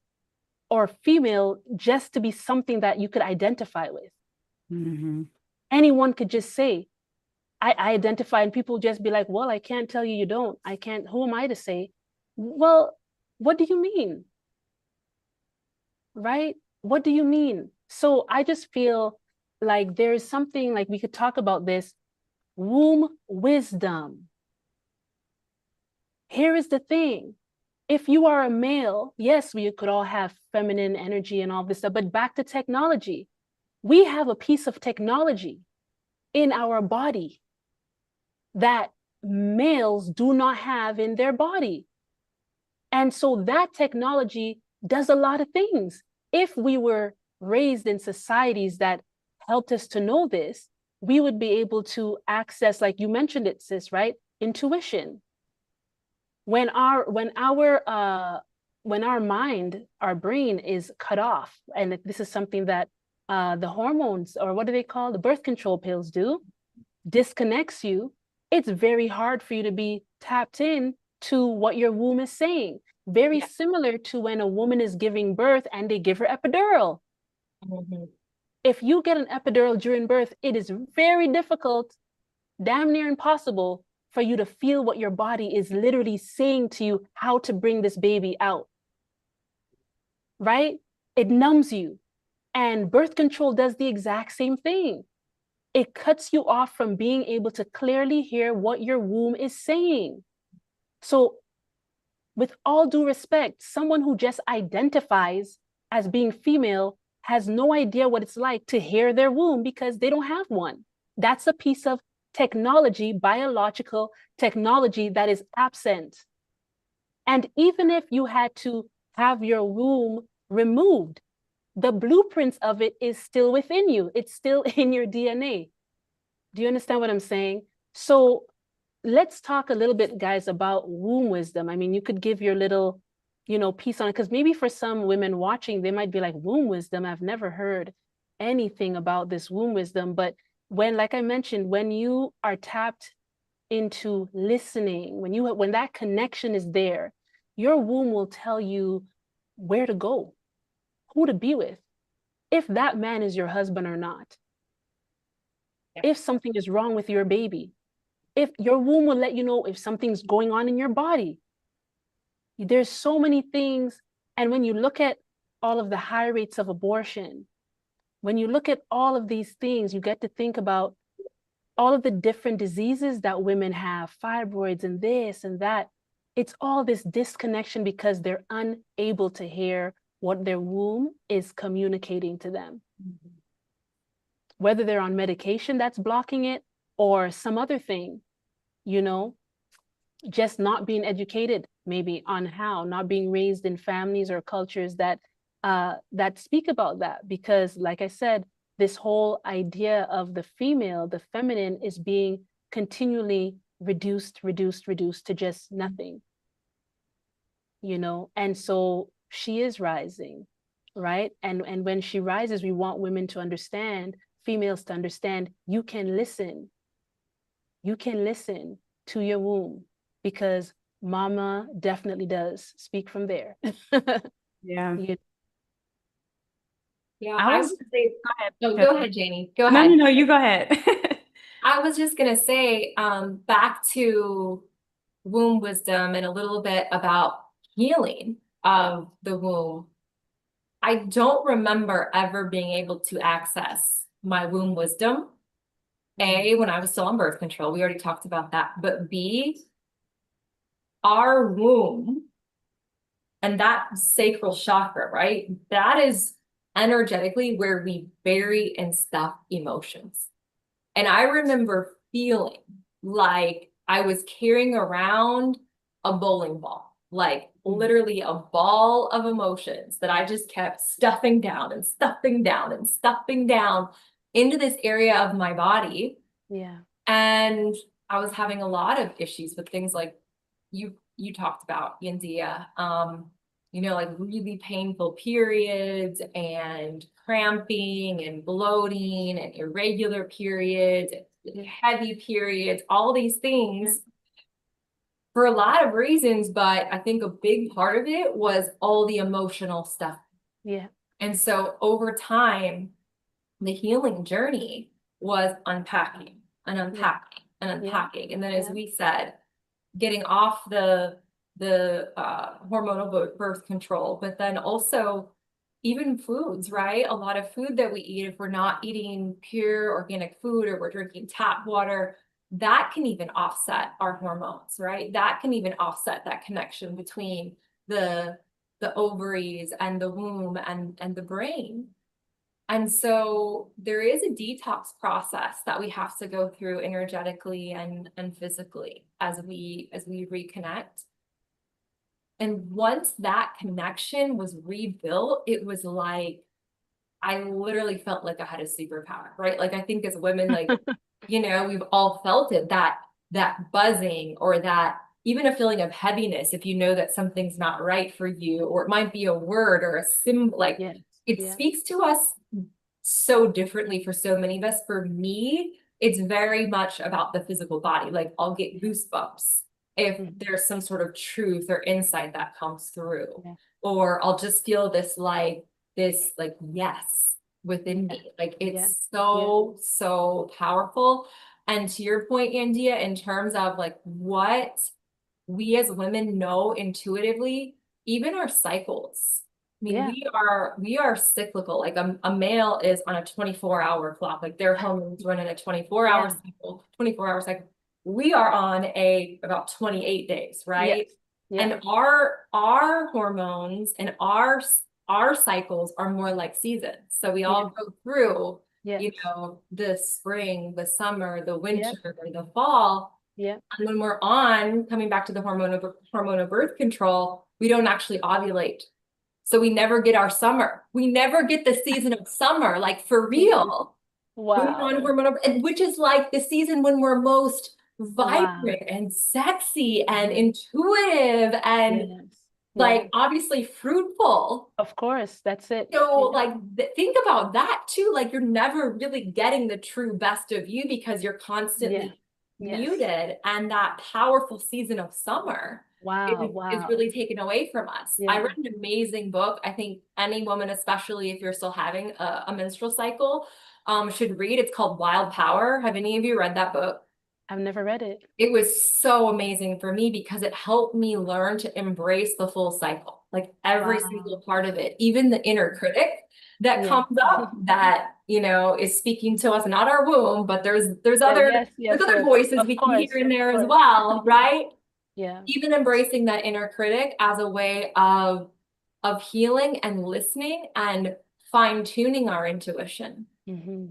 or female just to be something that you could identify with. Anyone could just say, I identify, and people just be like, well, I can't tell you don't. I can't, who am I to say? Well, what do you mean? Right? What do you mean? So I just feel like there is something, like we could talk about this, womb wisdom. Here is the thing. If you are a male, yes, we could all have feminine energy and all this stuff, but back to technology. We have a piece of technology in our body that males do not have in their body. And so that technology does a lot of things. If we were raised in societies that helped us to know this, we would be able to access, like you mentioned it, sis, right? Intuition. When our mind, our brain is cut off, and this is something that the hormones, or what do they call, the birth control pills do, disconnects you, it's very hard for you to be tapped in to what your womb is saying. Very similar to when a woman is giving birth and they give her epidural. If you get an epidural during birth, it is very difficult, damn near impossible, for you to feel what your body is literally saying to you, how to bring this baby out, right? It numbs you. And birth control does the exact same thing. It cuts you off from being able to clearly hear what your womb is saying. So with all due respect, someone who just identifies as being female has no idea what it's like to hear their womb, because they don't have one. That's a piece of technology, biological technology, that is absent. And even if you had to have your womb removed, the blueprints of it is still within you. It's still in your DNA. Do you understand what I'm saying? So let's talk a little bit, guys, about womb wisdom. I mean, you could give your little, piece on it, because maybe for some women watching, they might be like, womb wisdom, I've never heard anything about this womb wisdom. But when, like I mentioned, when you are tapped into listening, when that connection is there, your womb will tell you where to go, who to be with, if that man is your husband or not, if something is wrong with your baby, if your womb will let you know if something's going on in your body. There's so many things. And when you look at all of the high rates of abortion, when you look at all of these things, you get to think about all of the different diseases that women have, fibroids and this and that. It's all this disconnection because they're unable to hear what their womb is communicating to them. Mm-hmm. Whether they're on medication that's blocking it or some other thing, just not being educated maybe on how, not being raised in families or cultures that speak about that. Because like I said, this whole idea of the female, the feminine, is being continually reduced to just nothing, and so she is rising, right? And when she rises, we want women to understand, females to understand, you can listen to your womb, because mama definitely does speak from there. Yeah. Yeah, I was gonna say, go ahead. No, go ahead, Janie. Go ahead. No, no, you go ahead. I was just gonna say, back to womb wisdom and a little bit about healing of the womb. I don't remember ever being able to access my womb wisdom. A, when I was still on birth control, we already talked about that. But B, our womb and that sacral chakra, right? That is energetically where we bury and stuff emotions. And I remember feeling like I was carrying around a bowling ball, like literally a ball of emotions that I just kept stuffing down and stuffing down and stuffing down into this area of my body. Yeah. And I was having a lot of issues with things like you talked about, Yandea, like really painful periods and cramping and bloating and irregular periods, heavy periods, all these things for a lot of reasons. But I think a big part of it was all the emotional stuff. Yeah. And so over time, the healing journey was unpacking and unpacking and unpacking. And then, as we said, getting off the hormonal birth control, but then also even foods, right? A lot of food that we eat, if we're not eating pure organic food or we're drinking tap water, that can even offset our hormones, right? That can even offset that connection between the ovaries and the womb and the brain. And so there is a detox process that we have to go through energetically and physically as we reconnect. And once that connection was rebuilt, it was like, I literally felt like I had a superpower, right? Like, I think as women, like, we've all felt it, that buzzing, or that even a feeling of heaviness, if you know that something's not right for you, or it might be a word or a symbol, like it speaks to us so differently for so many of us. For me, it's very much about the physical body. Like, I'll get goosebumps if there's some sort of truth or insight that comes through, or I'll just feel this yes within me. Like, it's so powerful. And to your point, Yandea, in terms of like what we as women know intuitively, even our cycles. I mean, we are cyclical. Like a male is on a 24-hour clock. Like, their hormones run in a 24-hour cycle, 24-hour cycle. We are on about 28 days, right? And our hormones and our cycles are more like seasons. So we all go through, the spring, the summer, the winter, the fall. And when we're coming back to the hormonal birth control, we don't actually ovulate. So we never get our summer. We never get the season of summer, like, for real. Wow. Which is like the season when we're most vibrant and sexy and intuitive and Yes. like Yeah. obviously fruitful. Of course, that's it. So Yeah. like think about that too. Like you're never really getting the true best of you because you're Yeah. constantly Yes. muted, and that powerful season of summer Wow. is Wow. really taken away from us. I Yeah. read an amazing book. I think any woman, especially if you're still having a menstrual cycle, should read. It's called Wild Power. Have any of you read that book? I've never read it. It was so amazing for me because it helped me learn to embrace the full cycle, like every Wow. single part of it, even the inner critic that Yeah. comes up that, you know, is speaking to us, not our womb, but there's Yeah, other yes, there's yes, other yes. voices Of we can course, hear in of there as course. well, right? Yeah. Even embracing that inner critic as a way of healing and listening and fine-tuning our intuition, Mm-hmm.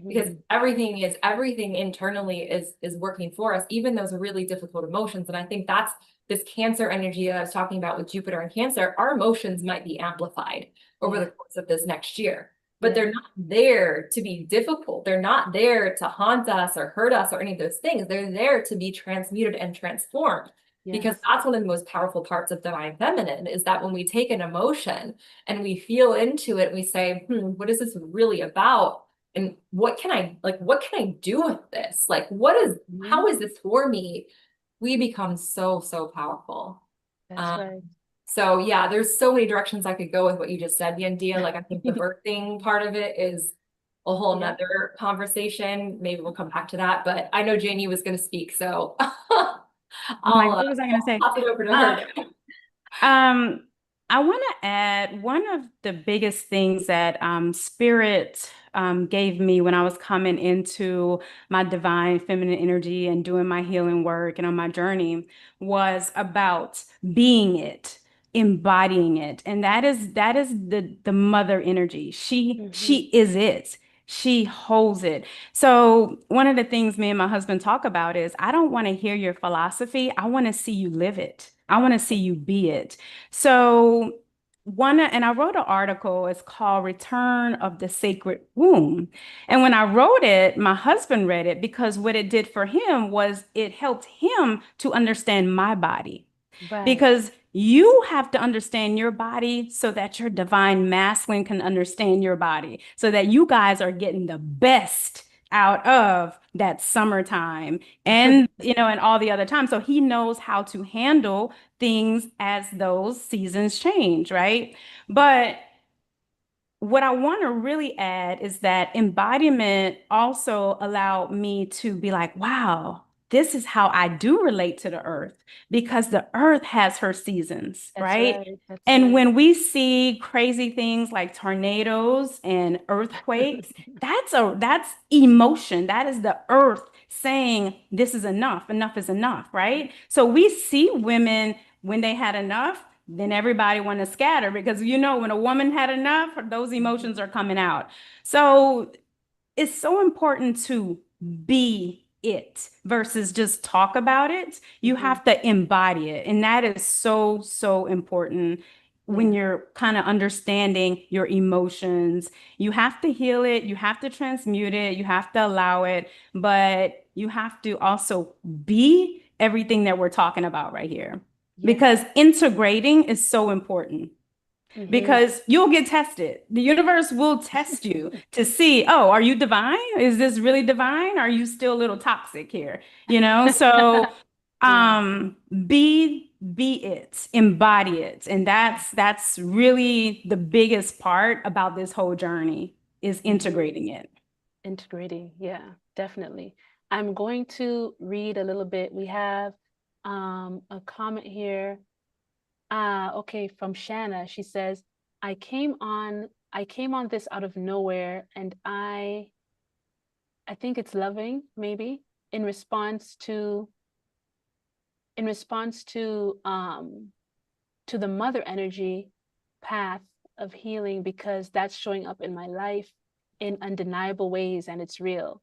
because Mm-hmm. everything internally is working for us, even those really difficult emotions. And I think that's this Cancer energy that I was talking about with Jupiter and Cancer. Our emotions might be amplified over the course of this next year, but they're not there to be difficult. They're not there to haunt us or hurt us or any of those things. They're there to be transmuted and transformed. Because Yes. that's one of the most powerful parts of divine feminine, is that when we take an emotion and we feel into it, we say, what is this really about? And what can I do with this? Like, how is this for me? We become so, so powerful. That's Um, right. so yeah, there's so many directions I could go with what you just said, Yandea. Like, I think the birthing part of it is a whole Yeah. nother conversation. Maybe we'll come back to that, but I know Janie was going to speak, so What was I going to say? pass it over to her. I want to add one of the biggest things that Spirit gave me when I was coming into my divine feminine energy and doing my healing work and on my journey was about being it, embodying it, and that is the mother energy. She is it. She holds it. So one of the things me and my husband talk about is I don't want to hear your philosophy. I want to see you live it. I want to see you be it. So and I wrote an article, it's called Return of the Sacred Womb. And when I wrote it, my husband read it because what it did for him was it helped him to understand my body. Right. Because you have to understand your body so that your divine masculine can understand your body, so that you guys are getting the best out of that summertime and and all the other times. So he knows how to handle things as those seasons change, right? But what I want to really add is that embodiment also allowed me to be like, wow, this is how I do relate to the earth, because the earth has her seasons, That's right? right. That's And right. when we see crazy things like tornadoes and earthquakes, that's emotion. That is the earth saying this is enough. Enough is enough, right? So we see women when they had enough, then everybody want to scatter, because when a woman had enough, those emotions are coming out. So it's so important to be it versus just talk about it. You have to embody it. And that is so, so important when you're kind of understanding your emotions. You have to heal it, you have to transmute it, you have to allow it, but you have to also be everything that we're talking about right here. Because integrating is so important, because you'll get tested. The universe will test you to see, oh, are you divine? Is this really divine? Are you still a little toxic here? So be it, embody it. And that's really the biggest part about this whole journey, is integrating it. Integrating. Yeah, definitely. I'm going to read a little bit. We have a comment here. Okay, from Shanna. She says, I came on this out of nowhere, and I think it's loving, maybe, in response to in response to the mother energy path of healing, because that's showing up in my life in undeniable ways, and it's real.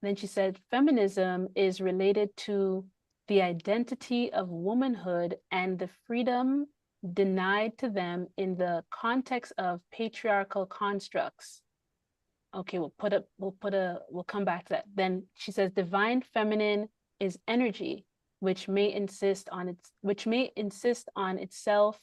Then she said, feminism is related to the identity of womanhood and the freedom denied to them in the context of patriarchal constructs. Okay, we'll come back to that. Then she says, divine feminine is energy, which may insist on itself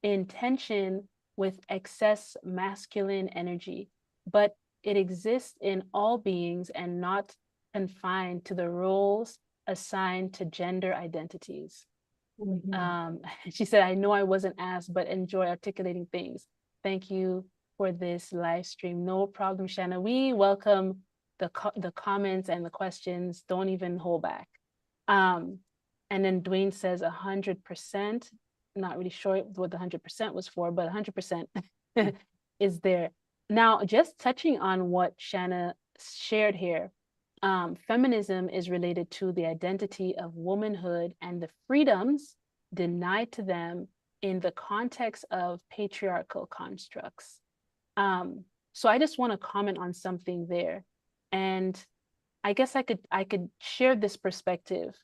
in tension with excess masculine energy, but it exists in all beings and not confined to the roles assigned to gender identities. She said, I know I wasn't asked, but enjoy articulating things. Thank you for this live stream. No problem, Shanna. We welcome the comments and the questions. Don't even hold back. And then Dwayne says 100%. Not really sure what the 100% was for, but 100% is there. Now, just touching on what Shanna shared here, feminism is related to the identity of womanhood and the freedoms denied to them in the context of patriarchal constructs. So I just want to comment on something there. And I guess I could share this perspective.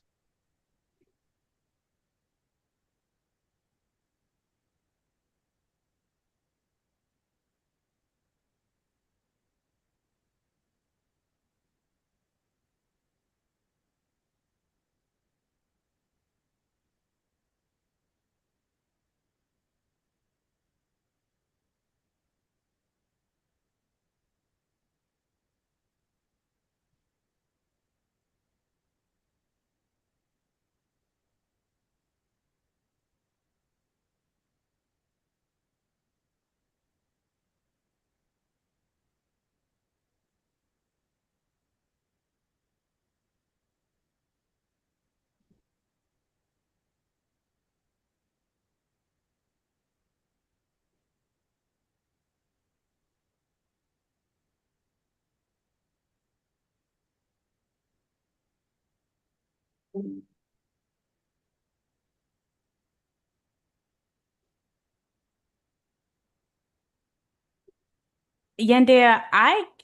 Yandea,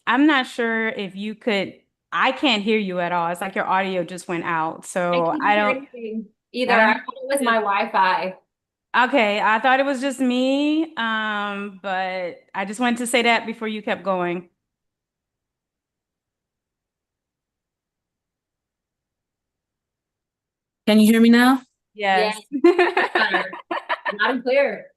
I'm not sure if you could. I can't hear you at all. It's like your audio just went out. So I couldn't hear anything either. I don't I know. thought it was my Wi-Fi. Okay, I thought it was just me. But I just wanted to say that before you kept going. Can you hear me now? Yes. Loud and clear.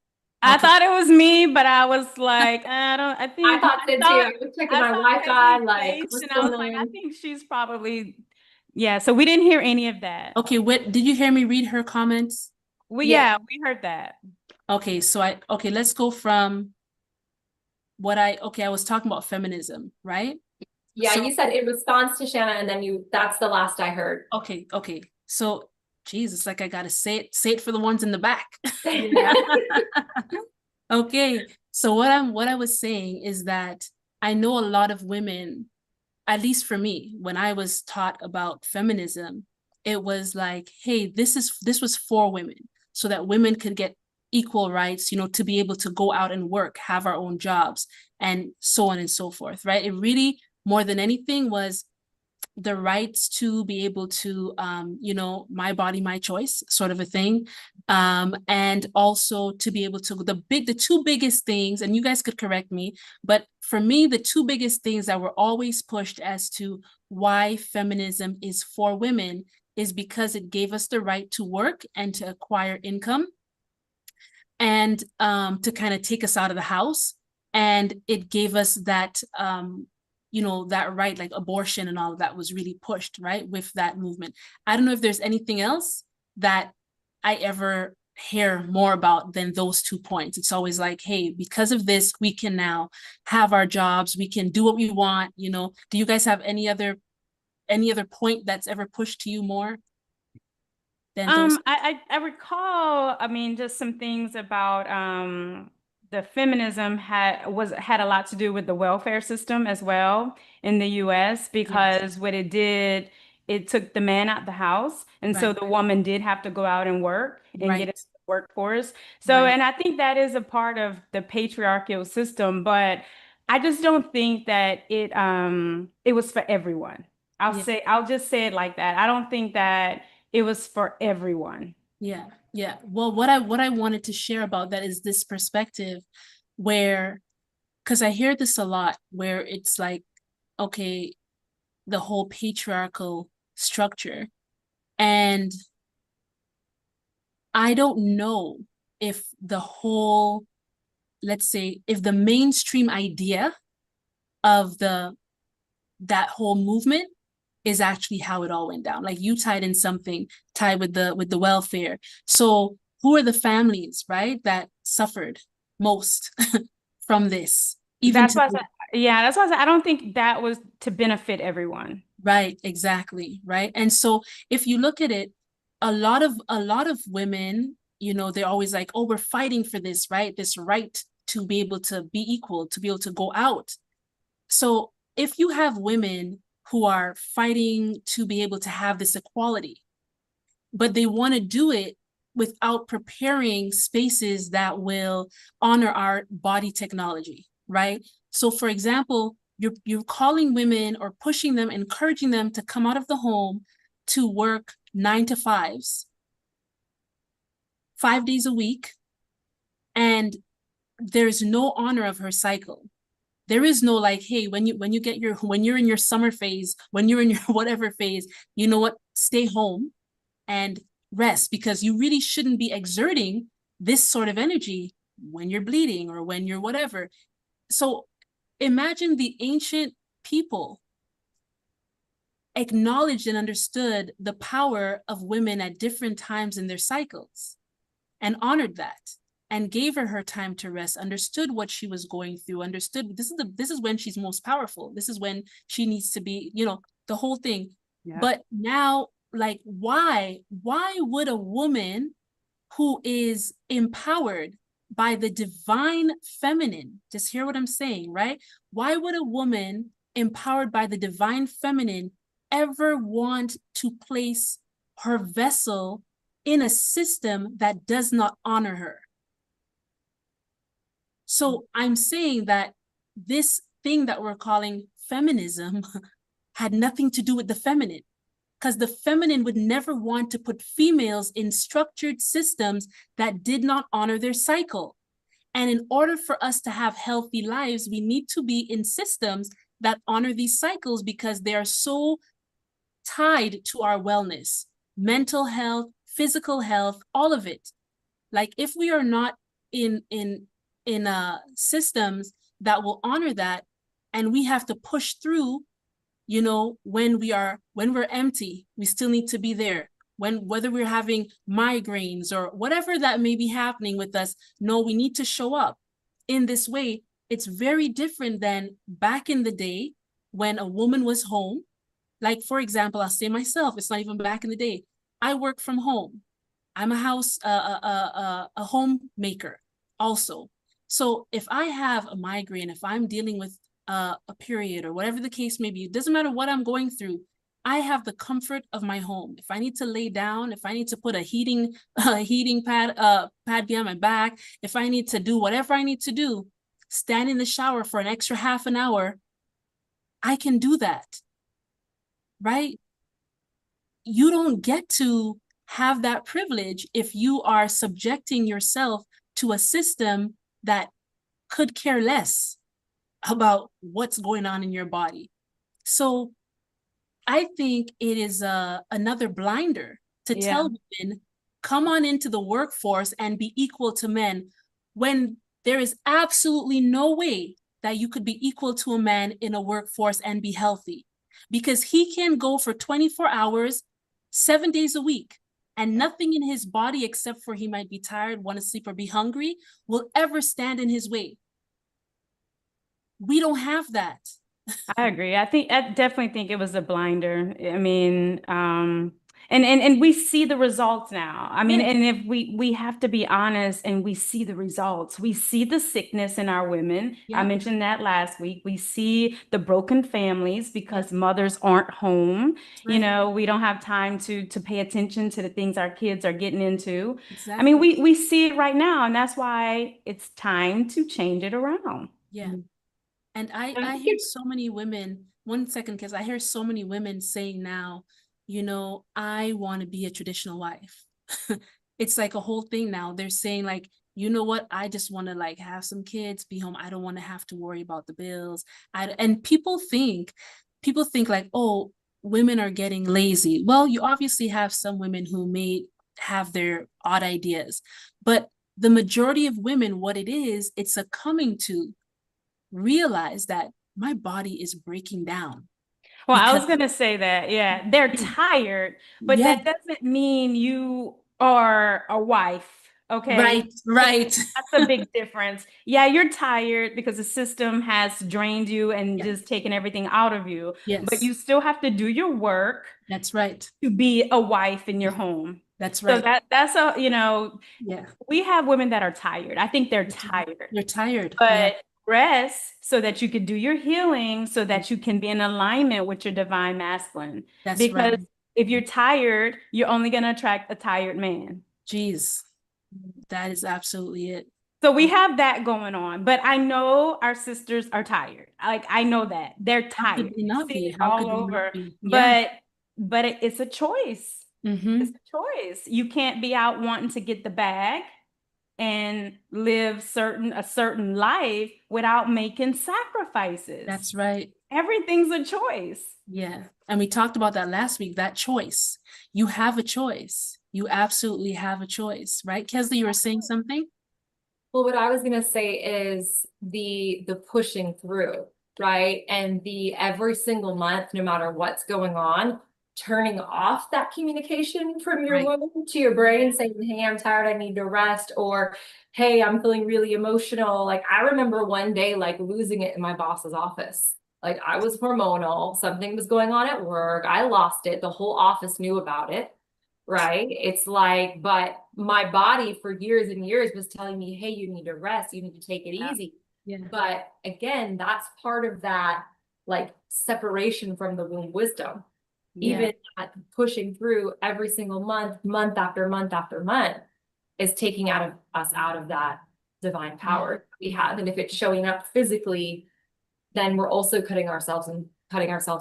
I Okay. thought it was me, but I was like, I think I thought so too. I was checking my Wi-Fi, like, Kesley's what's face, and I was going like, I on? think she's probably, yeah. So we didn't hear any of that. Okay, what did you hear me read her comments? Well, Yeah. yeah, we heard that. Okay, so let's go from I was talking about feminism, right? Yeah, So- you said in response to Shanna, and then that's the last I heard. Okay. So, geez, it's like I gotta say it for the ones in the back. Yeah. Okay, so what I was saying is that I know a lot of women, at least for me, when I was taught about feminism, it was like, hey, this was for women, so that women could get equal rights, to be able to go out and work, have our own jobs, and so on and so forth, right? It really, more than anything, was the rights to be able to, my body, my choice, sort of a thing. And also to be able to, the two biggest things, and you guys could correct me, but for me, the two biggest things that were always pushed as to why feminism is for women is because it gave us the right to work and to acquire income, and to kind of take us out of the house. And it gave us that, that right, like abortion and all of that was really pushed, right, with that movement. I don't know if there's anything else that I ever hear more about than those 2 points. It's always like, hey, because of this, we can now have our jobs, we can do what we want, Do you guys have any other point that's ever pushed to you more than those? I recall, I mean, just some things about the feminism had a lot to do with the welfare system as well in the US, because what it did, it took the man out the house, and so Right. the woman did have to go out and work and Right. get into the workforce. So, Right. and I think that is a part of the patriarchal system, but I just don't think that it was for everyone. I'll just say it like that. I don't think that it was for everyone. Yeah. Well, what I wanted to share about that is this perspective where, because I hear this a lot, where it's like, okay, the whole patriarchal structure, And I don't know if the whole, let's say, if the mainstream idea of that whole movement is actually how it all went down. Like you tied in something tied with the welfare. So who are the families, right, that suffered most from this? Even That's to why I said, yeah, that's why I said I don't think that was to benefit everyone. right, exactly, right. And so if you look at it, a lot of women, you know, they're always like, oh, we're fighting for this, right? This right to be able to be equal, to be able to go out. So if you have women who are fighting to be able to have this equality, but they want to do it without preparing spaces that will honor our body technology, right? So for example, you're calling women or pushing them, encouraging them to come out of the home to work 9 to 5s, 5 days a week, and there's no honor of her cycle. There is no like, hey, when you're in your summer phase, when you're in your whatever phase, you know what, stay home and rest, because you really shouldn't be exerting this sort of energy when you're bleeding or when you're whatever. So imagine the ancient people acknowledged and understood the power of women at different times in their cycles and honored that and gave her time to rest, understood what she was going through, understood this is when she's most powerful. This is when she needs to be, you know, the whole thing. Yeah. But now, like, why would a woman who is empowered by the divine feminine, just hear what I'm saying, right? Why would a woman empowered by the divine feminine ever want to place her vessel in a system that does not honor her? So I'm saying that this thing that we're calling feminism had nothing to do with the feminine, because the feminine would never want to put females in structured systems that did not honor their cycle. And in order for us to have healthy lives, we need to be in systems that honor these cycles, because they are so tied to our wellness, mental health, physical health, all of it. Like if we are not in systems that will honor that, and we have to push through, you know, when we're empty, we still need to be there. Whether we're having migraines or whatever that may be happening with us, no, we need to show up in this way. It's very different than back in the day when a woman was home. Like, for example, I'll say myself, it's not even back in the day. I work from home. I'm a homemaker also. So if I have a migraine, if I'm dealing with a period or whatever the case may be, it doesn't matter what I'm going through, I have the comfort of my home. If I need to lay down, if I need to put a heating pad behind my back, if I need to do whatever I need to do, stand in the shower for an extra half an hour, I can do that, right? You don't get to have that privilege if you are subjecting yourself to a system that could care less about what's going on in your body. So I think it is another blinder to tell women, come on into the workforce and be equal to men, when there is absolutely no way that you could be equal to a man in a workforce and be healthy, because he can go for 24 hours, 7 days a week, and nothing in his body, except for he might be tired, want to sleep, or be hungry, will ever stand in his way. We don't have that. I agree. I definitely think it was a blinder. I mean, and we see the results now. I mean, and if we have to be honest, and we see the results. We see the sickness in our women. I mentioned that last week. We see the broken families because mothers aren't home. You know, we don't have time to pay attention to the things our kids are getting into. I mean, we see it right now, and that's why it's time to change it around. Yeah. And I hear so many women, one second, because I hear so many women saying now, you know, I want to be a traditional wife. It's like a whole thing now. They're saying like, you know what, I just want to like have some kids, be home. I don't want to have to worry about the bills. And people think like, oh, women are getting lazy. Well, you obviously have some women who may have their odd ideas, but the majority of women, what it is, it's a coming to realize that my body is breaking down. Well, I was Because going to say that, yeah, they're tired, but yeah, that doesn't mean you are a wife, okay? right. That's a big difference. Yeah, you're tired because the system has drained you and Yeah. just taken everything out of you, but Yes, you still have to do your work that's right. to be a wife in your home. That's So right. that's a, you know, Yeah. we have women that are tired. I think they're tired. You're tired. Yeah, But rest so that you can do your healing, so that you can be in alignment with your divine masculine. that's right. Because if you're tired, you're only going to attract a tired man. Jeez, that is absolutely it. So we have that going on. But I know our sisters are tired. Like, I know that they're How could tired. they not See be? it How all could they over. not be? Yeah. But it's a choice. Mm-hmm. It's a choice. You can't be out wanting to get the bag and live a certain life without making sacrifices. That's right. Everything's a choice. Yeah. And we talked about that last week, that choice. You have a choice. You absolutely have a choice, right? Kesley, you were saying something? Well, what I was gonna say is the pushing through, right? And the every single month, no matter what's going on, turning off that communication from your Right. womb to your brain, saying, "Hey, I'm tired, I need to rest," or "Hey, I'm feeling really emotional." Like I remember one day like losing it in my boss's office. Like I was hormonal, something was going on at work, I lost it, the whole office knew about it. Right? It's like, but my body for years and years was telling me, hey, you need to rest, you need to take it easy. Yeah. But again, that's part of that like separation from the womb wisdom. Yeah. Even pushing through every single month, month after month after month, is taking us out of that divine power we have. And if it's showing up physically, then we're also cutting ourselves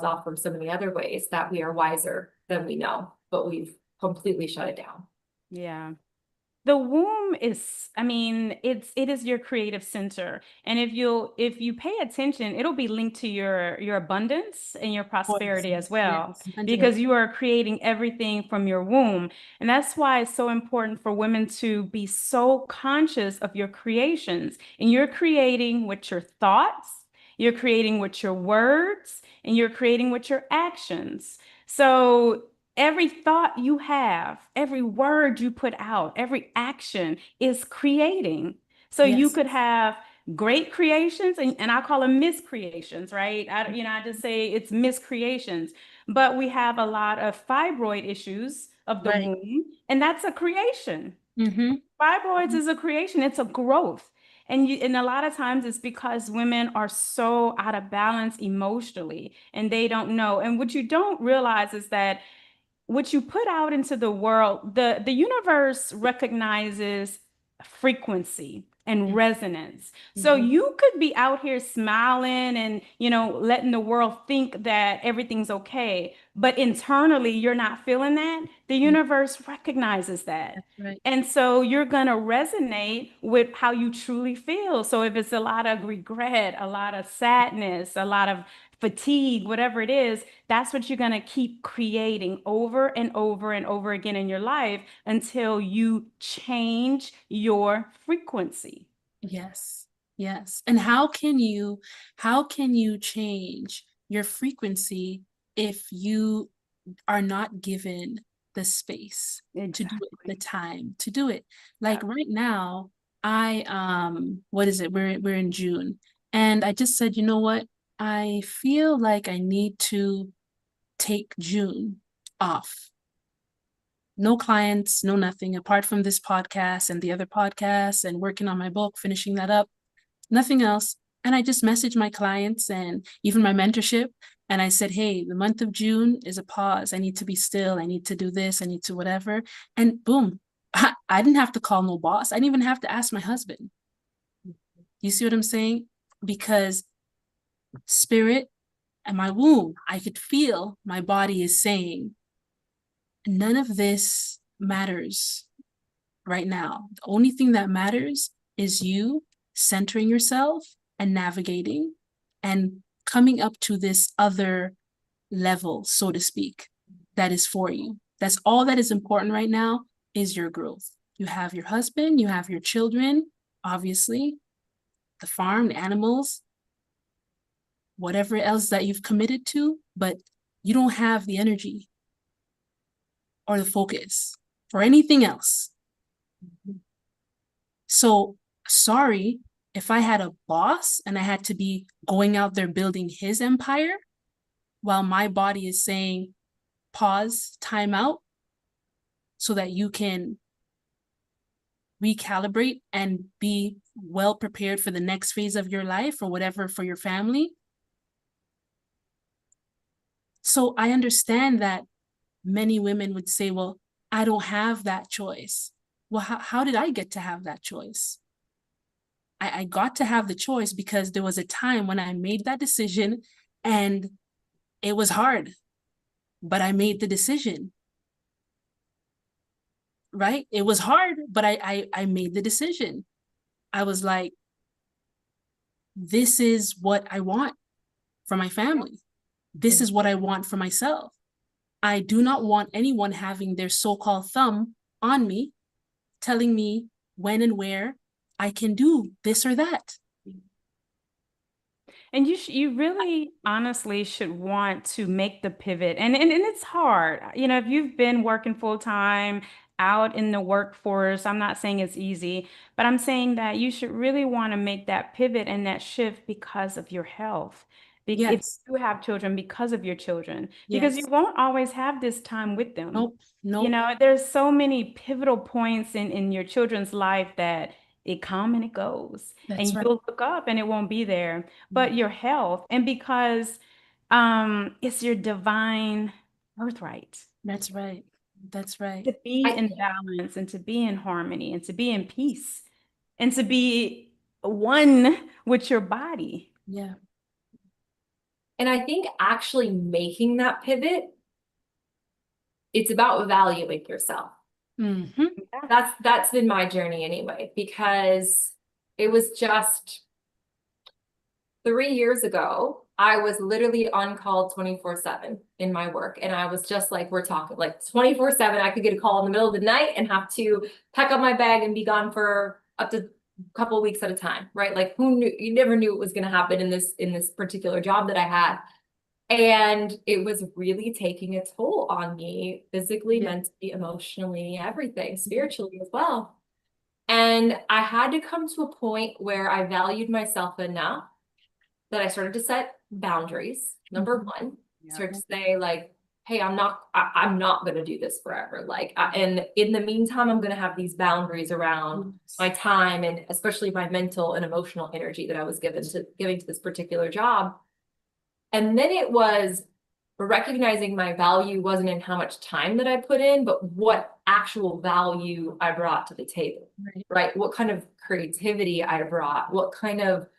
off from so many other ways that we are wiser than we know, but we've completely shut it down. Yeah. The womb is, I mean, it is your creative center. And if you pay attention, it'll be linked to your abundance and your prosperity as well, Yes. because you are creating everything from your womb. And that's why it's so important for women to be so conscious of your creations. And you're creating with your thoughts, you're creating with your words, and you're creating with your actions. So every thought you have, every word you put out, every action is creating. So you Yes. could have great creations and I call them miscreations, right? I just say it's miscreations. But we have a lot of fibroid issues of the Right. womb, and that's a creation. Mm-hmm. Fibroids is a creation, it's a growth. And a lot of times it's because women are so out of balance emotionally and they don't know. And what you don't realize is that what you put out into the world, the universe recognizes frequency and resonance. So you could be out here smiling and, letting the world think that everything's okay, but internally you're not feeling that. The universe recognizes that. That's right. And so you're going to resonate with how you truly feel. So if it's a lot of regret, a lot of sadness, a lot of fatigue, whatever it is, that's what you're going to keep creating over and over and over again in your life until you change your frequency. Yes. Yes. And how can you change your frequency if you are not given the space to do it, the time to do it? Like right now, what is it? We're in June. And I just said, you know what? I feel like I need to take June off. No clients, no nothing, apart from this podcast and the other podcasts and working on my book, finishing that up, nothing else. And I just messaged my clients and even my mentorship. And I said, hey, the month of June is a pause. I need to be still. I need to do this. I need to whatever. And boom, I didn't have to call no boss. I didn't even have to ask my husband. You see what I'm saying? Because spirit and my womb, I could feel my body is saying, none of this matters right now. The only thing that matters is you centering yourself and navigating and coming up to this other level, so to speak, that is for you. That's all that is important right now, is your growth. You have your husband, you have your children, obviously, the farm, the animals, whatever else that you've committed to, but you don't have the energy or the focus for anything else. So sorry if I had a boss and I had to be going out there building his empire while my body is saying, pause, time out, so that you can recalibrate and be well prepared for the next phase of your life or whatever for your family. So I understand that many women would say, well, I don't have that choice. Well, how did I get to have that choice? I got to have the choice because there was a time when I made that decision and it was hard, but I made the decision. Right? It was hard, but I made the decision. I was like, this is what I want for my family. This is what I want for myself. I do not want anyone having their so-called thumb on me, telling me when and where I can do this or that. And you really honestly should want to make the pivot. And it's hard. You know, if you've been working full time out in the workforce, I'm not saying it's easy, but I'm saying that you should really want to make that pivot and that shift because of your health. If Yes. you have children, because of your children, because you Yes. won't always have this time with them. Nope. Nope. You know, there's so many pivotal points in your children's life that it comes and it goes. That's And right. you'll look up and it won't be there. But your health, and because it's your divine birthright That's right. That's right. to be in balance and to be in harmony and to be in peace and to be one with your body. Yeah. And I think actually making that pivot, it's about valuing yourself. Mm-hmm. That's been my journey anyway, because it was just 3 years ago, I was literally on call 24/7 in my work. And I was just like, we're talking like 24/7. I could get a call in the middle of the night and have to pack up my bag and be gone for up to a couple of weeks at a time, right? Like who knew? You never knew what was going to happen in this particular job that I had. And it was really taking a toll on me physically, mentally, emotionally, everything, spiritually as well. And I had to come to a point where I valued myself enough that I started to set boundaries. Number one, started to say like, hey, I'm not going to do this forever. Like, and in the meantime, I'm going to have these boundaries around my time and especially my mental and emotional energy that I was giving to this particular job. And then it was recognizing my value wasn't in how much time that I put in, but what actual value I brought to the table, right? What kind of creativity I brought, what kind of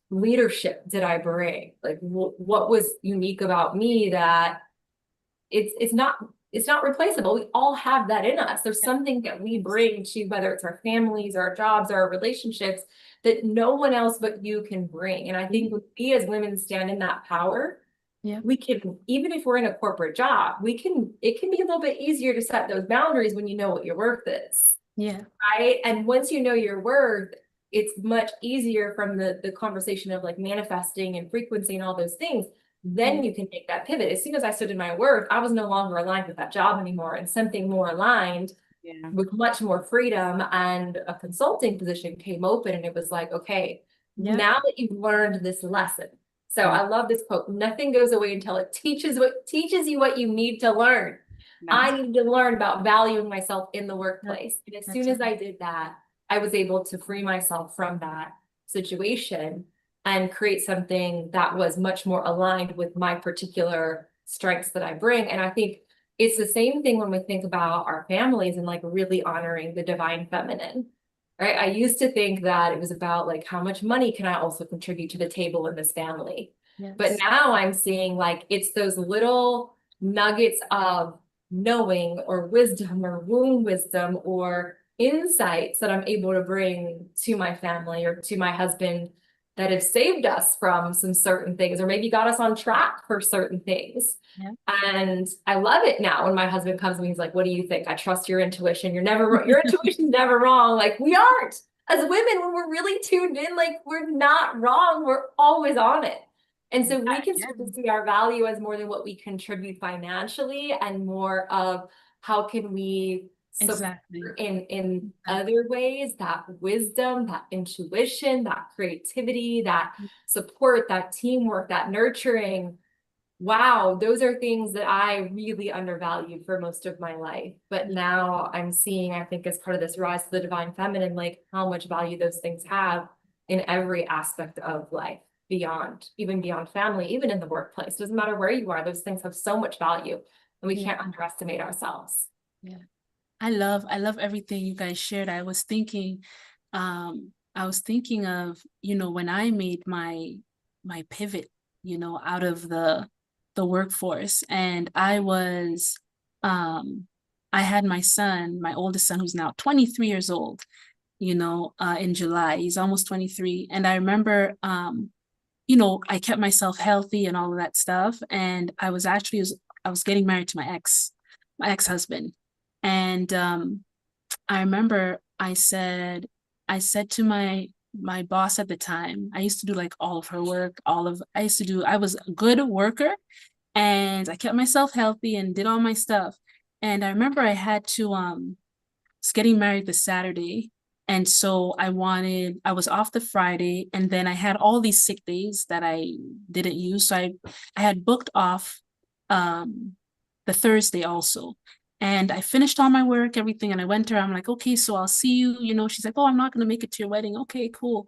leadership did I bring? Like what was unique about me that it's not replaceable. We all have that in us. There's something that we bring to, whether it's our families, our jobs, our relationships, that no one else but you can bring. And I think when we as women stand in that power, we can, even if we're in a corporate job, it can be a little bit easier to set those boundaries when you know what your worth is. Yeah. Right. And once you know your worth, it's much easier from the conversation of like manifesting and frequency and all those things. Then you can make that pivot. As soon as I stood in my worth, I was no longer aligned with that job anymore, and something more aligned with much more freedom, and a consulting position came open, and it was like, okay, now that you've learned this lesson. So I love this quote: nothing goes away until it teaches you what you need to learn. I needed to learn about valuing myself in the workplace. And as soon as I did that, I was able to free myself from that situation and create something that was much more aligned with my particular strengths that I bring. And I think it's the same thing when we think about our families and like really honoring the divine feminine, right? I used to think that it was about like, how much money can I also contribute to the table in this family? But now I'm seeing like, it's those little nuggets of knowing or wisdom or womb wisdom or insights that I'm able to bring to my family or to my husband that have saved us from some certain things, or maybe got us on track for certain things. Yeah. And I love it now when my husband comes to me, he's like, what do you think? I trust your intuition. Your intuition's never wrong. Like, we aren't. As women, when we're really tuned in, like, we're not wrong. We're always on it. And so we can start to see our value as more than what we contribute financially, and more of how can we support in other ways, that wisdom, that intuition, that creativity, that support, that teamwork, that nurturing. Wow, those are things that I really undervalued for most of my life. But now I'm seeing, I think, as part of this rise to the divine feminine, like how much value those things have in every aspect of life, beyond, even beyond family, even in the workplace. Doesn't matter where you are, those things have so much value, and we can't underestimate ourselves. Yeah. I love everything you guys shared. I was thinking of, when I made my pivot, out of the workforce, and I had my son, my oldest son, who's now 23 years old, in July. He's almost 23. And I remember, I kept myself healthy and all of that stuff. And I was getting married to my ex-husband. And I remember I said to my boss at the time, I used to do like all of her work, I was a good worker, and I kept myself healthy and did all my stuff. And I remember I had to, was getting married this Saturday. And so I was off the Friday, and then I had all these sick days that I didn't use. So I had booked off the Thursday also. And I finished all my work, everything, and I went to her. I'm like, okay, so I'll see you. She's like, oh, I'm not going to make it to your wedding. Okay, cool.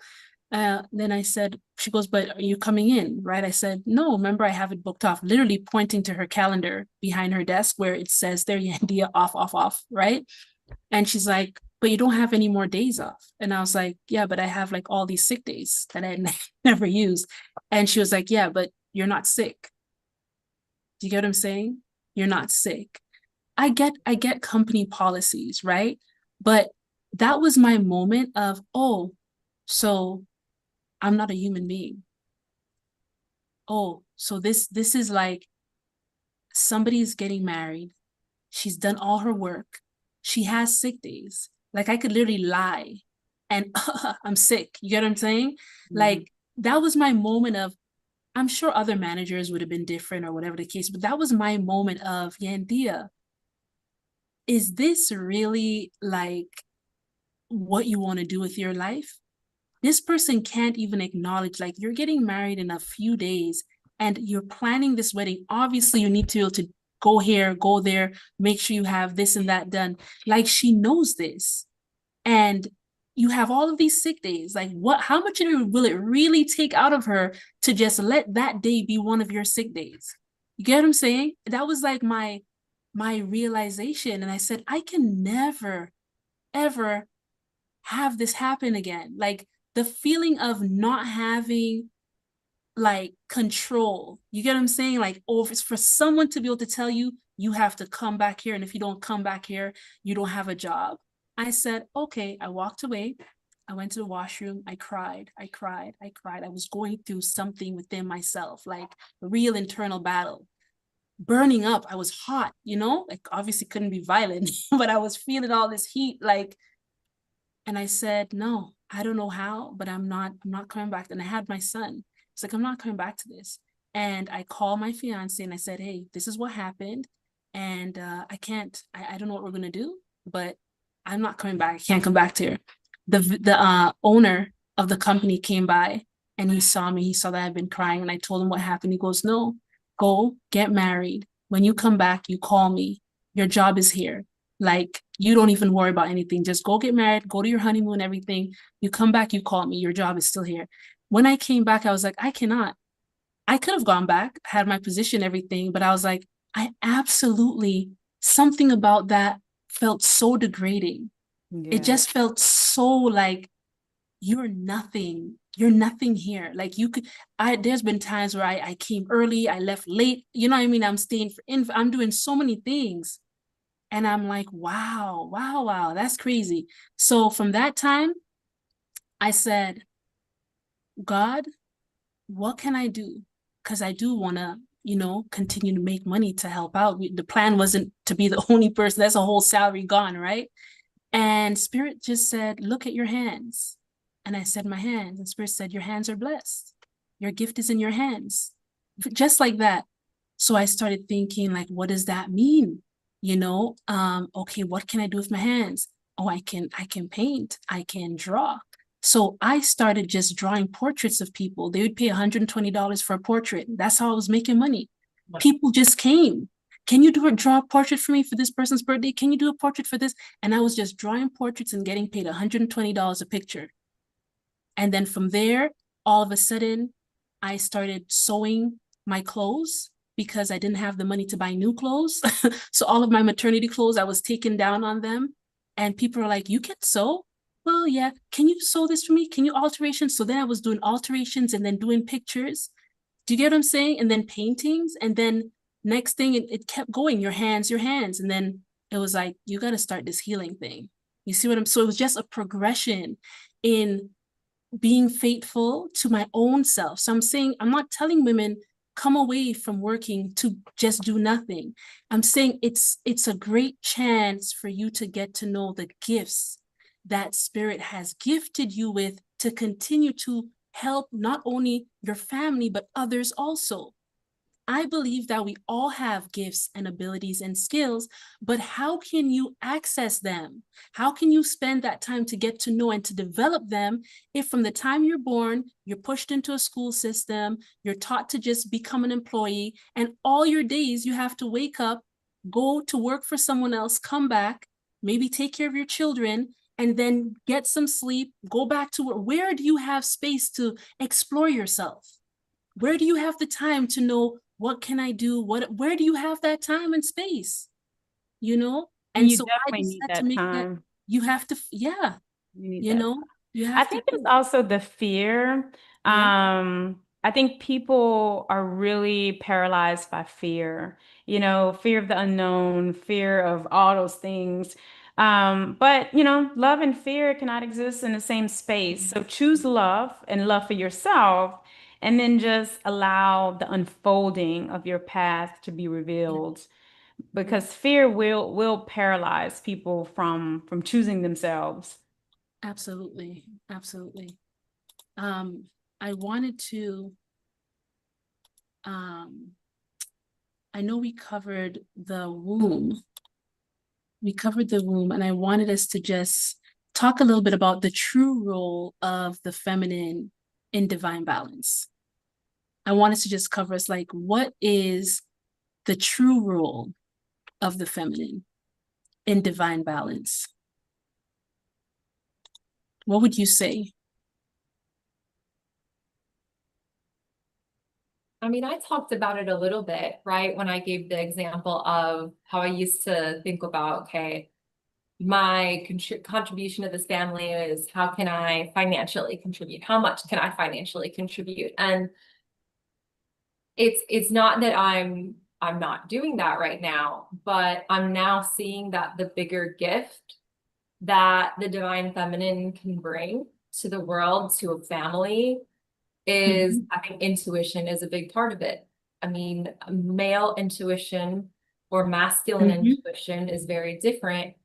Then I said, she goes, but are you coming in? Right? I said, no, remember, I have it booked off, literally pointing to her calendar behind her desk where it says there, Yandea, off, off, off. Right? And she's like, but you don't have any more days off. And I was like, yeah, but I have like all these sick days that I never used. And she was like, yeah, but you're not sick. Do you get what I'm saying? You're not sick. I get company policies, right? But that was my moment of, oh, so I'm not a human being. Oh, so this is like, somebody's getting married. She's done all her work. She has sick days. Like, I could literally lie and I'm sick. You get what I'm saying? Mm-hmm. Like, that was my moment of, I'm sure other managers would have been different or whatever the case, but that was my moment of, Yandea, is this really like what you want to do with your life? This person can't even acknowledge, like, you're getting married in a few days and you're planning this wedding. Obviously, you need to be able to go here, go there, make sure you have this and that done. Like, she knows this. And you have all of these sick days. Like, how much will it really take out of her to just let that day be one of your sick days? You get what I'm saying? That was like my realization. And I said, I can never, ever have this happen again. Like, the feeling of not having like control. You get what I'm saying? Like, for someone to be able to tell you, you have to come back here. And if you don't come back here, you don't have a job. I said, okay. I walked away. I went to the washroom. I cried. I was going through something within myself, like a real internal battle. Burning up. I was hot, like, obviously couldn't be violent, but I was feeling all this heat, like, and I said, no, I don't know how, but I'm not coming back. And I had my son. It's like, I'm not coming back to this. And I called my fiance and I said, hey, this is what happened. And I don't know what we're going to do, but I'm not coming back. I can't come back to her. The owner of the company came by and he saw me. He saw that I'd been crying, and I told him what happened. He goes, no, go get married. When you come back, you call me. Your job is here. Like, you don't even worry about anything. Just go get married, go to your honeymoon, everything. You come back, you call me. Your job is still here. When I came back, I was like, I cannot. I could have gone back, had my position, everything, but I was like, something about that felt so degrading. Yeah. It just felt so like, you're nothing here. Like, there's been times where I came early, I left late, you know what I mean? I'm staying I'm doing so many things. And I'm like, wow, that's crazy. So from that time, I said, God, what can I do? Because I do want to, continue to make money to help out. The plan wasn't to be the only person. That's a whole salary gone, right? And Spirit just said, look at your hands. And I said, my hands. And Spirit said, your hands are blessed. Your gift is in your hands. Just like that. So I started thinking, like, what does that mean? Okay, what can I do with my hands? Oh, I can paint, I can draw. So I started just drawing portraits of people. They would pay $120 for a portrait. That's how I was making money. People just came. Can you draw a portrait for me for this person's birthday? Can you do a portrait for this? And I was just drawing portraits and getting paid $120 a picture. And then from there, all of a sudden, I started sewing my clothes because I didn't have the money to buy new clothes. So all of my maternity clothes, I was taking down on them. And people were like, you can sew? Well, yeah. Can you sew this for me? Can you alterations? So then I was doing alterations and then doing pictures. Do you get what I'm saying? And then paintings. And then next thing, it kept going, your hands. And then it was like, you got to start this healing thing. You see what I'm, so it was just a progression in being faithful to my own self. So I'm saying, I'm not telling women, come away from working to just do nothing. I'm saying it's a great chance for you to get to know the gifts that Spirit has gifted you with to continue to help not only your family, but others also. I believe that we all have gifts and abilities and skills, but how can you access them? How can you spend that time to get to know and to develop them if from the time you're born, you're pushed into a school system, you're taught to just become an employee, and all your days you have to wake up, go to work for someone else, come back, maybe take care of your children, and then get some sleep, go back to work. Where do you have space to explore yourself? Where do you have the time to know, what can I do? Where do you have that time and space? And you so definitely need that time. You have to, yeah. You have I think it's also the fear. Yeah. I think people are really paralyzed by fear, fear of the unknown, fear of all those things. But love and fear cannot exist in the same space. So choose love and love for yourself, and then just allow the unfolding of your path to be revealed. Because fear will paralyze people from choosing themselves. Absolutely. I wanted to, I know we covered the womb. And I wanted us to just talk a little bit about the true role of the feminine in divine balance. I wanted to just cover us, like, what is the true role of the feminine in divine balance? What would you say? I mean, I talked about it a little bit, right? When I gave the example of how I used to think about, okay, my contribution to this family is, how can I financially contribute? How much can I financially contribute? And it's not that I'm not doing that right now, but I'm now seeing that the bigger gift that the divine feminine can bring to the world, to a family, is having intuition is a big part of it. I mean, male intuition or masculine intuition is very different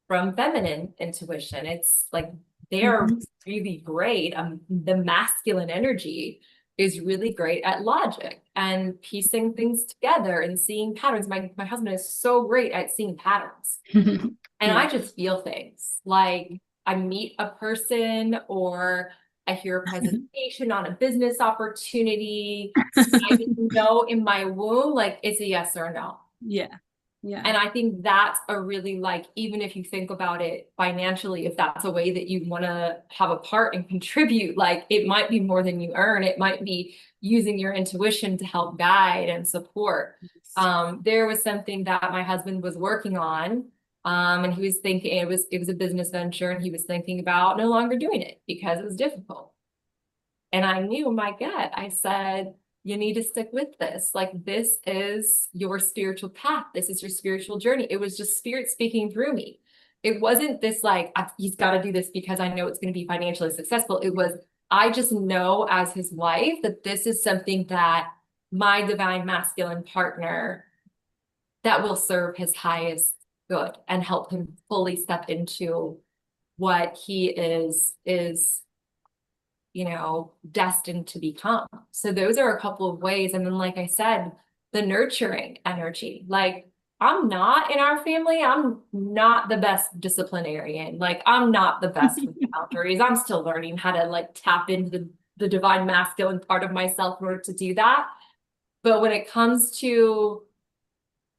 from feminine intuition. It's like they're really great. The masculine energy is really great at logic and piecing things together and seeing patterns. My husband is so great at seeing patterns. And I just feel things. Like, I meet a person, or I hear a presentation on a business opportunity. I know in my womb, like, it's a yes or a no. Yeah. And I think that's a really, like, even if you think about it financially, if that's a way that you want to have a part and contribute, like, it might be more than you earn. It might be using your intuition to help guide and support. There was something that my husband was working on. And he was thinking, it was a business venture, and he was thinking about no longer doing it because it was difficult. And I knew in my gut, I said, you need to stick with this. Like, this is your spiritual path. This is your spiritual journey. It was just Spirit speaking through me. It wasn't this like, he's got to do this because I know it's going to be financially successful. It was, I just know as his wife that this is something that my divine masculine partner that will serve his highest good and help him fully step into what he is, destined to become. So those are a couple of ways. And then, like I said, the nurturing energy, like I'm not in our family, I'm not the best disciplinarian. Like I'm not the best with boundaries. I'm still learning how to like tap into the divine masculine part of myself in order to do that. But when it comes to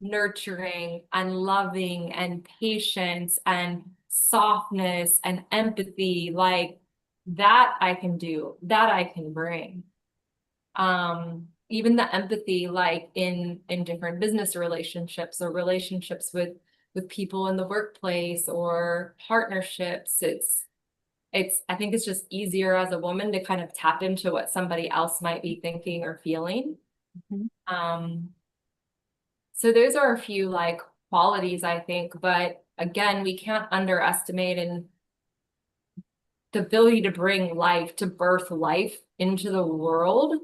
nurturing and loving and patience and softness and empathy, like that I can do, that I can bring. Even the empathy, like in different business relationships or relationships with people in the workplace or partnerships, I think it's just easier as a woman to kind of tap into what somebody else might be thinking or feeling. So those are a few like qualities, I think, but again, we can't underestimate in the ability to bring life, to birth life into the world.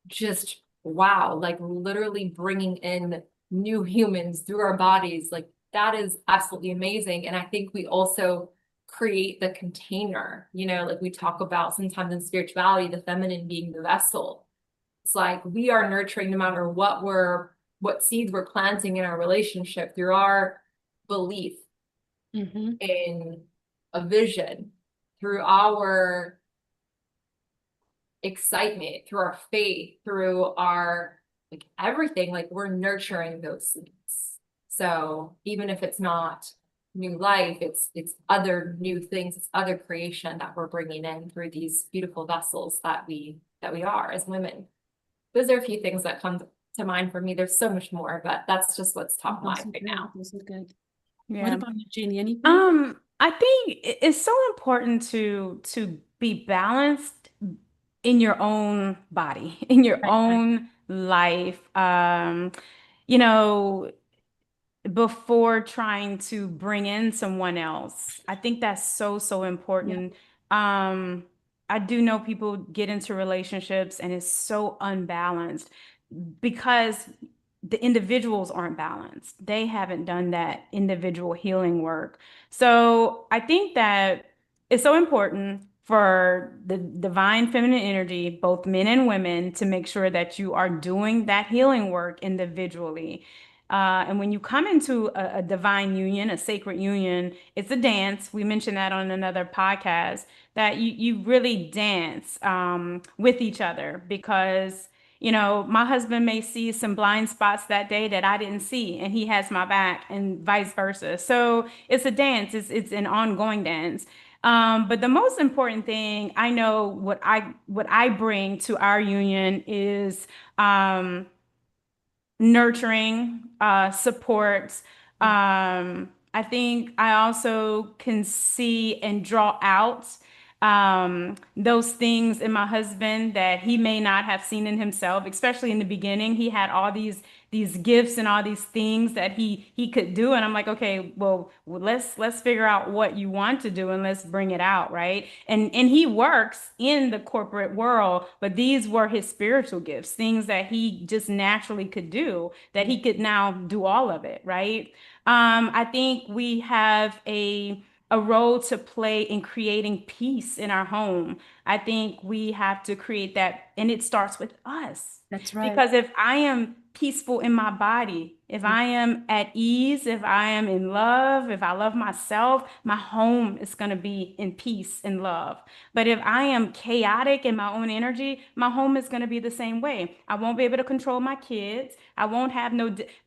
Just wow, like literally bringing in new humans through our bodies, like that is absolutely amazing. And I think we also create the container, like we talk about sometimes in spirituality, the feminine being the vessel. It's like we are nurturing no matter what seeds we're planting in our relationship through our belief in a vision, through our excitement, through our faith, through our like everything, like we're nurturing those seeds. So even if it's not new life, it's other new things, it's other creation that we're bringing in through these beautiful vessels that we are as women. Those are a few things that come to mind for me. There's so much more, but that's just what's top of mind right now. This is good. Yeah. What about you, Janie? Anything? I think it's so important to be balanced in your own body, in your own life. Before trying to bring in someone else. I think that's so important. I do know people get into relationships and it's so unbalanced because the individuals aren't balanced. They haven't done that individual healing work. So I think that it's so important for the divine feminine energy, both men and women, to make sure that you are doing that healing work individually. And when you come into a divine union, a sacred union, it's a dance. We mentioned that on another podcast, that you really dance with each other because, my husband may see some blind spots that day that I didn't see, and he has my back, and vice versa. So it's a dance. It's an ongoing dance. But the most important thing I know what I bring to our union is nurturing, support. I think I also can see and draw out those things in my husband that he may not have seen in himself, especially in the beginning. He had all these gifts and all these things that he could do, and I'm like, okay, well, let's figure out what you want to do and let's bring it out, right? And he works in the corporate world, but these were his spiritual gifts, things that he just naturally could do, that he could now do all of it, right? I think we have a role to play in creating peace in our home. I think we have to create that, and it starts with us. That's right. Because if I am peaceful in my body, if I am at ease, if I am in love, if I love myself, my home is going to be in peace and love. But if I am chaotic in my own energy, my home is going to be the same way. I won't be able to control my kids. I won't have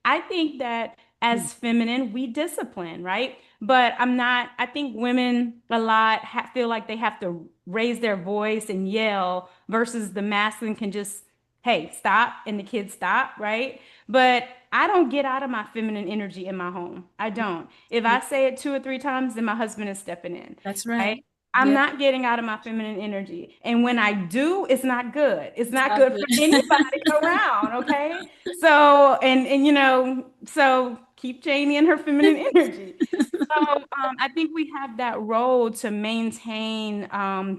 I think that as feminine, we discipline, right? But I think women a lot feel like they have to raise their voice and yell versus the masculine can just, hey, stop, and the kids stop, right? But I don't get out of my feminine energy in my home. I don't. If I say it 2 or 3 times, then my husband is stepping in. That's right. I'm not getting out of my feminine energy. And when I do, it's not good. It's not good for anybody around, okay? So, and so keep Janie in her feminine energy. I think we have that role to maintain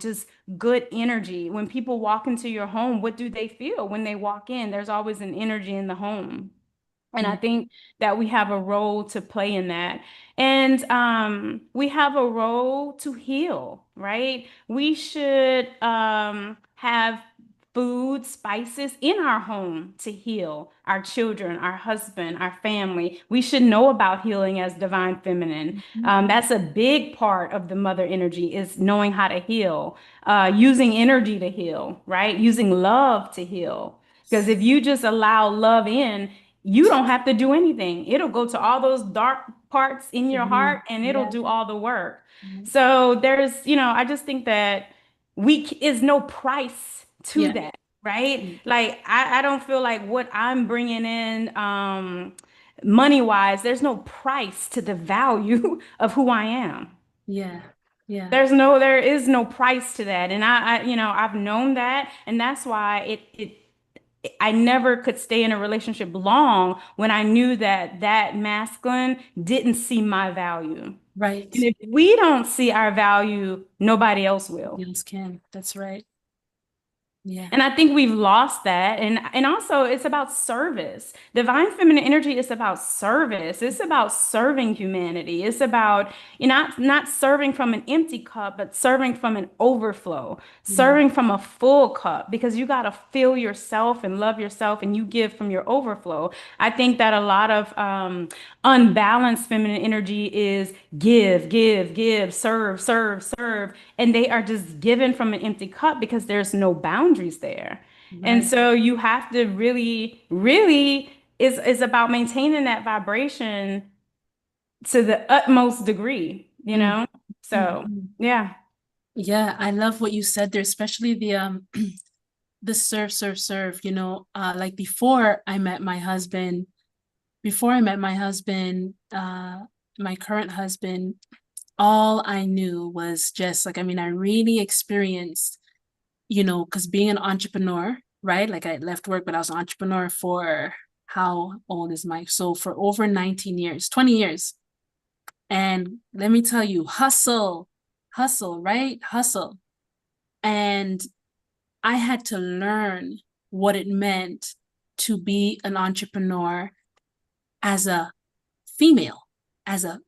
just good energy. When people walk into your home, what do they feel when they walk in? There's always an energy in the home. And I think that we have a role to play in that. And we have a role to heal, right? We should have food, spices in our home to heal our children, our husband, our family. We should know about healing as divine feminine. That's a big part of the mother energy is knowing how to heal, using energy to heal, right? Using love to heal. Because if you just allow love in, you don't have to do anything. It'll go to all those dark parts in your heart and it'll do all the work. So there's, I just think that is no price to that, right? Like I don't feel like what I'm bringing in money wise, there's no price to the value of who I am. Yeah. There is no price to that. And I've known that. And that's why I never could stay in a relationship long when I knew that masculine didn't see my value. Right. And if we don't see our value, nobody else will. Nobody else can. That's right. Yeah. And I think we've lost that. And also it's about service. Divine feminine energy is about service. It's about serving humanity. It's about not serving from an empty cup, but serving from an overflow, serving from a full cup, because you got to fill yourself and love yourself and you give from your overflow. I think that a lot of unbalanced feminine energy is give, serve, and they are just given from an empty cup because there's no boundaries there. And so you have to really is about maintaining that vibration to the utmost degree, So yeah. Yeah, I love what you said there, especially the the serve, like before I met my husband, my current husband, all I knew was just like, I really experienced, because being an entrepreneur, right? Like I left work, but I was an entrepreneur for how old is Mike? So for over 19 years, 20 years. And let me tell you, hustle, right? Hustle. And I had to learn what it meant to be an entrepreneur as a female,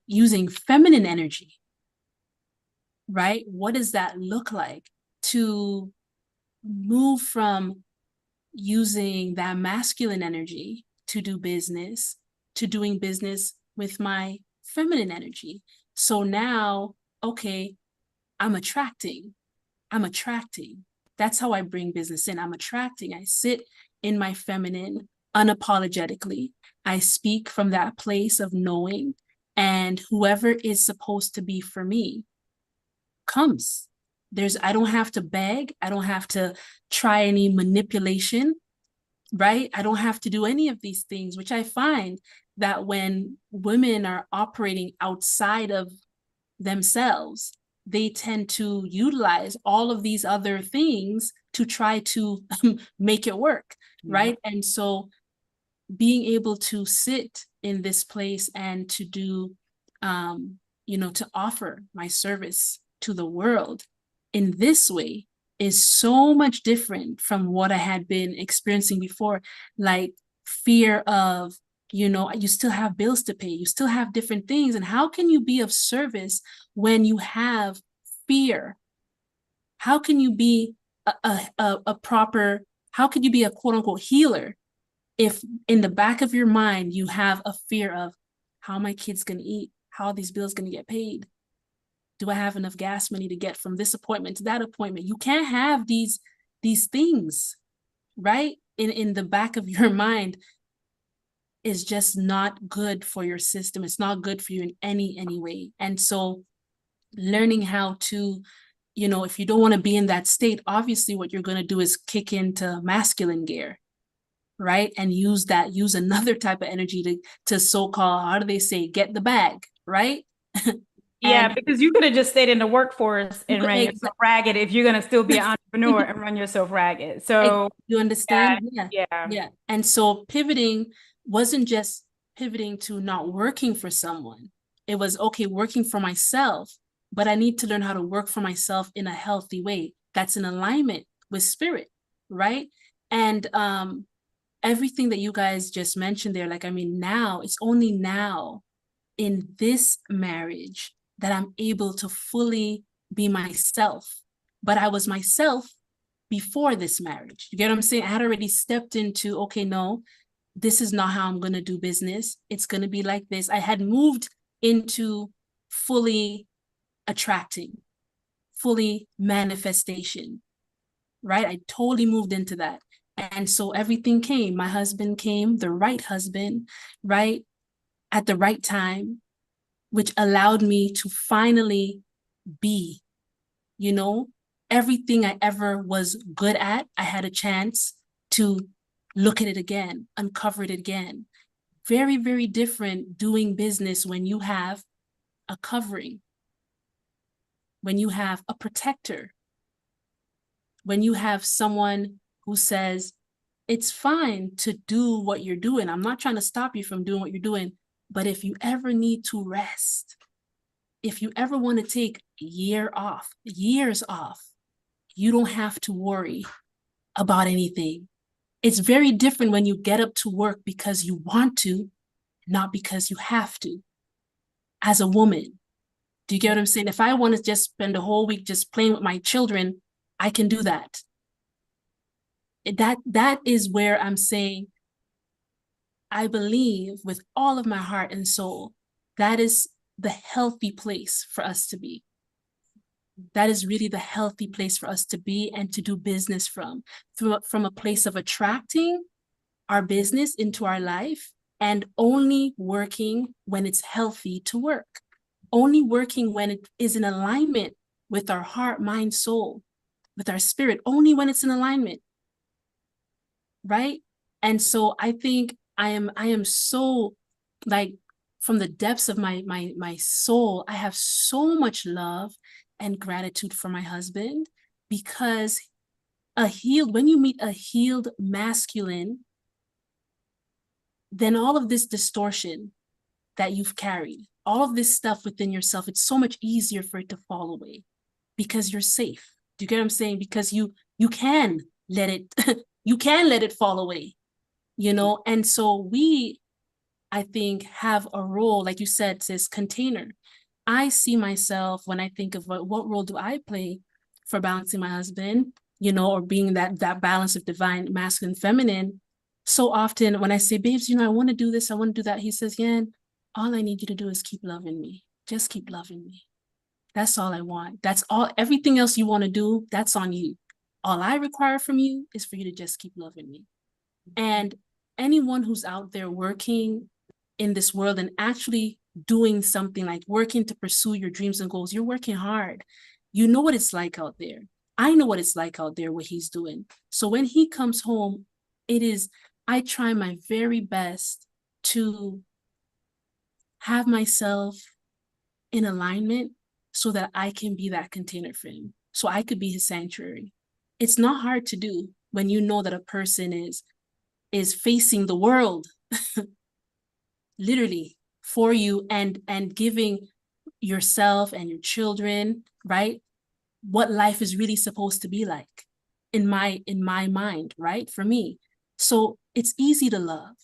using feminine energy, right? What does that look like to move from using that masculine energy to do business to doing business with my feminine energy? So now, okay, I'm attracting. That's how I bring business in. I'm attracting. I sit in my feminine unapologetically. I speak from that place of knowing, and whoever is supposed to be for me comes. I don't have to beg. I don't have to try any manipulation, right? I don't have to do any of these things, which I find that when women are operating outside of themselves, they tend to utilize all of these other things to try to make it work, right? And so being able to sit in this place and to do, to offer my service to the world in this way is so much different from what I had been experiencing before. Like fear of, you still have bills to pay, you still have different things. And how can you be of service when you have fear? How can you be how could you be a quote unquote healer if in the back of your mind you have a fear of, how are my kids going to eat? How are these bills going to get paid? Do I have enough gas money to get from this appointment to that appointment? You can't have these things, right? In the back of your mind is just not good for your system. It's not good for you in any way. And so learning how to, if you don't want to be in that state, obviously what you're going to do is kick into masculine gear, right? And use another type of energy to so-called, how do they say, get the bag, right? Yeah, because you could have just stayed in the workforce and ran yourself ragged if you're going to still be an entrepreneur and run yourself ragged. So you understand? Yeah. And so pivoting wasn't just pivoting to not working for someone, It was, okay, working for myself, but I need to learn how to work for myself in a healthy way that's in alignment with spirit, right? And everything that you guys just mentioned there, like, I mean, now, it's only now in this marriage that I'm able to fully be myself. But I was myself before this marriage. You get what I'm saying? I had already stepped into, okay, no, this is not how I'm going to do business. It's going to be like this. I had moved into fully attracting, fully manifestation, right? I totally moved into that. And so everything came. My husband came, the right husband, right? At the right time, which allowed me to finally be, you know, everything I ever was good at. I had a chance to look at it again, uncover it again. Very, very different doing business when you have a covering, when you have a protector, when you have someone who says, it's fine to do what you're doing. I'm not trying to stop you from doing what you're doing, but if you ever need to rest, if you ever want to take years off, you don't have to worry about anything. It's very different when you get up to work because you want to, not because you have to. As a woman, do you get what I'm saying? If I want to just spend a whole week just playing with my children, I can do that. That is where I'm saying, I believe with all of my heart and soul, that is the healthy place for us to be. That is really the healthy place for us to be and to do business from a place of attracting our business into our life and only working when it's healthy to work. Only working when it is in alignment with our heart, mind, soul, with our spirit, only when it's in alignment. Right? And so I think I am so, like, from the depths of my soul, I have so much love and gratitude for my husband, because when you meet a healed masculine, then all of this distortion that you've carried, all of this stuff within yourself, it's so much easier for it to fall away because you're safe. Do you get what I'm saying? Because you can let it, you can let it fall away, you know? And so I think, have a role, like you said, sis, container. I see myself when I think of what role do I play for balancing my husband, you know, or being that balance of divine, masculine, feminine. So often when I say, babes, you know, I want to do this, I want to do that, he says, Yan, all I need you to do is keep loving me. Just keep loving me. That's all I want. That's all. Everything else you want to do, that's on you. All I require from you is for you to just keep loving me. And anyone who's out there working in this world and actually doing something, like working to pursue your dreams and goals, you're working hard. You know what it's like out there. I know what it's like out there, what he's doing. So when he comes home, I try my very best to have myself in alignment so that I can be that container for him, so I could be his sanctuary. It's not hard to do when you know that a person is facing the world literally for you and giving yourself and your children, right, what life is really supposed to be like in my mind, right, for me. So it's easy to love.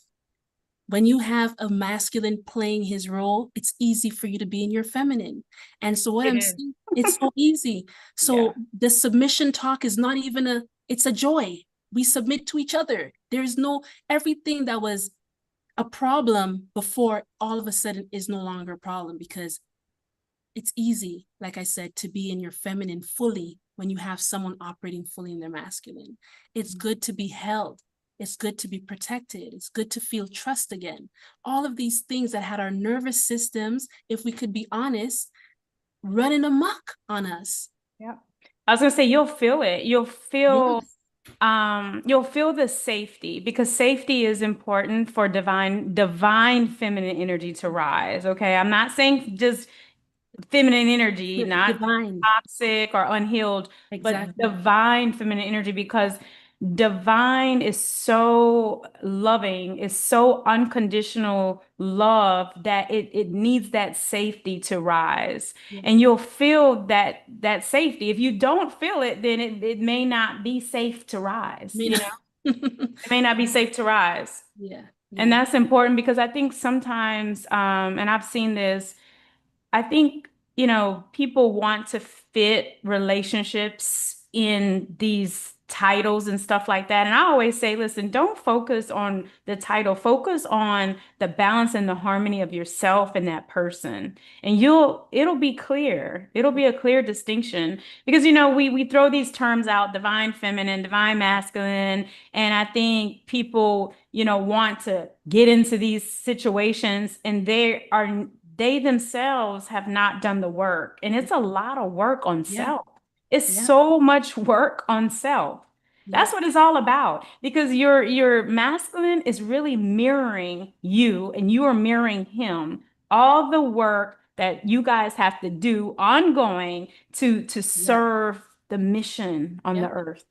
When you have a masculine playing his role, it's easy for you to be in your feminine. And so what I'm saying, it's so easy. So the submission talk is not even it's a joy. We submit to each other. There's everything that was a problem before all of a sudden is no longer a problem, because it's easy, like I said, to be in your feminine fully when you have someone operating fully in their masculine. It's good to be held. It's good to be protected. It's good to feel trust again. All of these things that had our nervous systems, if we could be honest, running amok on us. Yeah. I was gonna say, you'll feel it. You'll feel the safety, because safety is important for divine feminine energy to rise. Okay. I'm not saying just feminine energy, not divine, toxic or unhealed, exactly, but divine feminine energy, because divine is so loving, is so unconditional love that it needs that safety to rise. And you'll feel that safety. If you don't feel it, then it may not be safe to rise, you know? It may not be safe to rise. Yeah. And that's important because I think sometimes, and I've seen this, I think, you know, people want to fit relationships in these titles and stuff like that. And I always say, listen, don't focus on the title, focus on the balance and the harmony of yourself and that person. And it'll be clear. It'll be a clear distinction because, you know, we throw these terms out, divine feminine, divine masculine. And I think people, you know, want to get into these situations and they themselves have not done the work. And it's a lot of work on self. It's so much work on self. That's what it's all about because your masculine is really mirroring you and you are mirroring him. All the work that you guys have to do ongoing to serve the mission on the earth.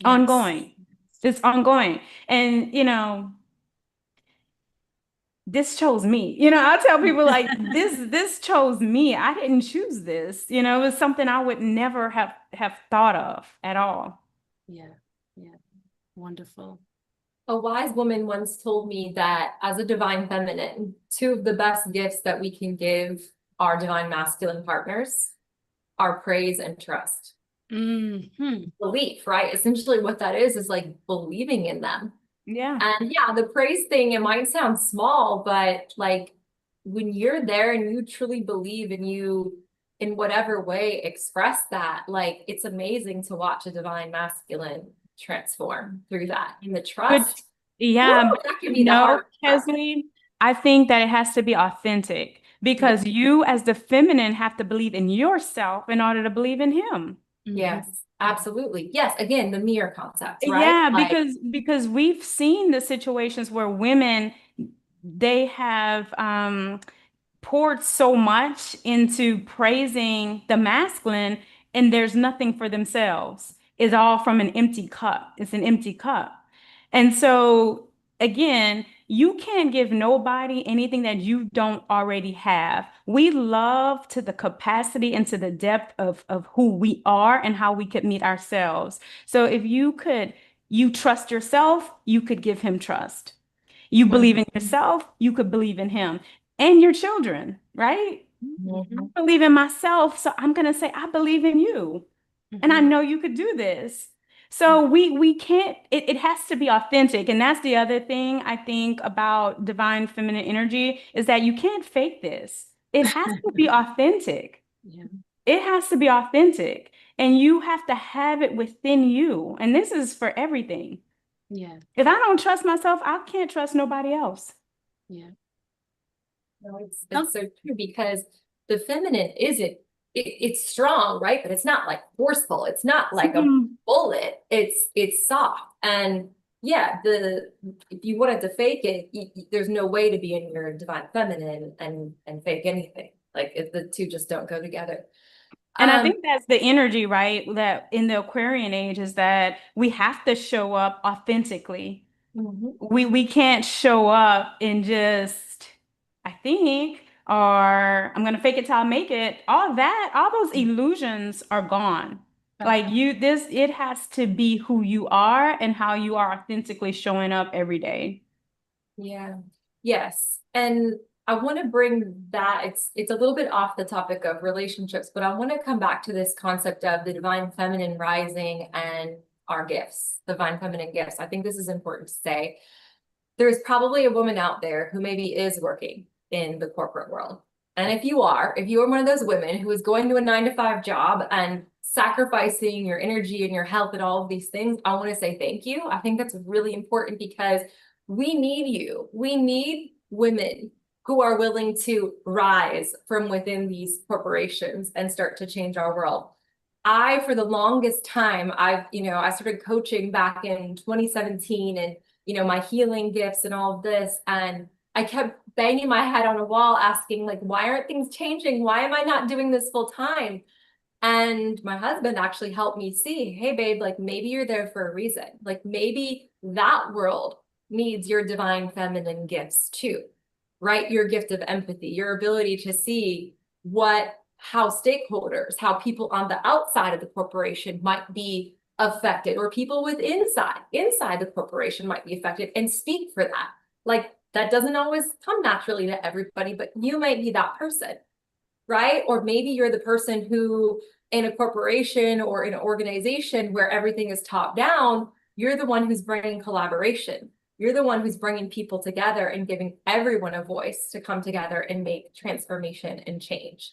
Ongoing. It's ongoing. And, you know, this chose me. You know, I tell people like this chose me. I didn't choose this. You know, it was something I would never have thought of at all. Yeah. Wonderful. A wise woman once told me that as a divine feminine, two of the best gifts that we can give our divine masculine partners are praise and trust. Belief, right? Essentially what that is like believing in them. Yeah. And yeah, the praise thing, it might sound small, but like when you're there and you truly believe and you in whatever way express that, like it's amazing to watch a divine masculine transform through that. And the trust. Yeah, that can be the hard part. Kesley, I think that it has to be authentic because you as the feminine have to believe in yourself in order to believe in him. Yes, absolutely. Yes, again, the mirror concept, right? Yeah, like, because we've seen the situations where women they have poured so much into praising the masculine and there's nothing for themselves. It's all from an empty cup. It's an empty cup. And so again, you can't give nobody anything that you don't already have. We love to the capacity and to the depth of who we are and how we could meet ourselves. So if you trust yourself, you could give him trust. You believe in yourself, you could believe in him and your children, right? I believe in myself, so I'm going to say, I believe in you. And I know you could do this. So we can't, it has to be authentic. And that's the other thing I think about divine feminine energy is that you can't fake this. It has to be authentic. It has to be authentic. And you have to have it within you. And this is for everything. If I don't trust myself, I can't trust nobody else. No, it's so true because the feminine it's strong, right? But it's not like forceful. It's not like a bullet. It's soft. And yeah, if you wanted to fake it, there's no way to be in your divine feminine and fake anything. Like if the two just don't go together. And I think that's the energy, right? That in the Aquarian age is that we have to show up authentically. We can't show up and just, I think, or I'm gonna fake it till I make it. All those illusions are gone. Like it has to be who you are and how you are authentically showing up every day. Yeah. Yes. And I want to bring that, it's a little bit off the topic of relationships, but I want to come back to this concept of the divine feminine rising and our gifts, divine feminine gifts. I think this is important to say. There's probably a woman out there who maybe is working in the corporate world. And if you are one of those women who is going to a 9-to-5 job and sacrificing your energy and your health and all of these things, I want to say thank you. I think that's really important because we need you. We need women who are willing to rise from within these corporations and start to change our world. For the longest time, I started coaching back in 2017 and, my healing gifts and all of this. And I kept banging my head on a wall asking, like, why aren't things changing? Why am I not doing this full time? And my husband actually helped me see, hey, babe, like maybe you're there for a reason. Like maybe that world needs your divine feminine gifts too, right? Your gift of empathy, your ability to see how stakeholders, how people on the outside of the corporation might be affected, or people inside the corporation might be affected, and speak for that. Like that doesn't always come naturally to everybody, but you might be that person, right? Or maybe you're the person who, in a corporation or in an organization where everything is top down, you're the one who's bringing collaboration. You're the one who's bringing people together and giving everyone a voice to come together and make transformation and change.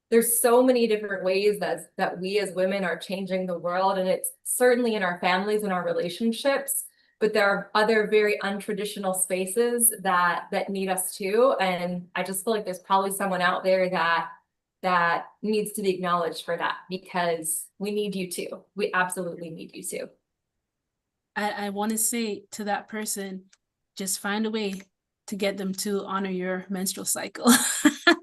There's so many different ways that we as women are changing the world, and it's certainly in our families and our relationships, but there are other very untraditional spaces that need us too. And I just feel like there's probably someone out there that needs to be acknowledged for that, because we need you too. We absolutely need you too. I want to say to that person, just find a way to get them to honor your menstrual cycle.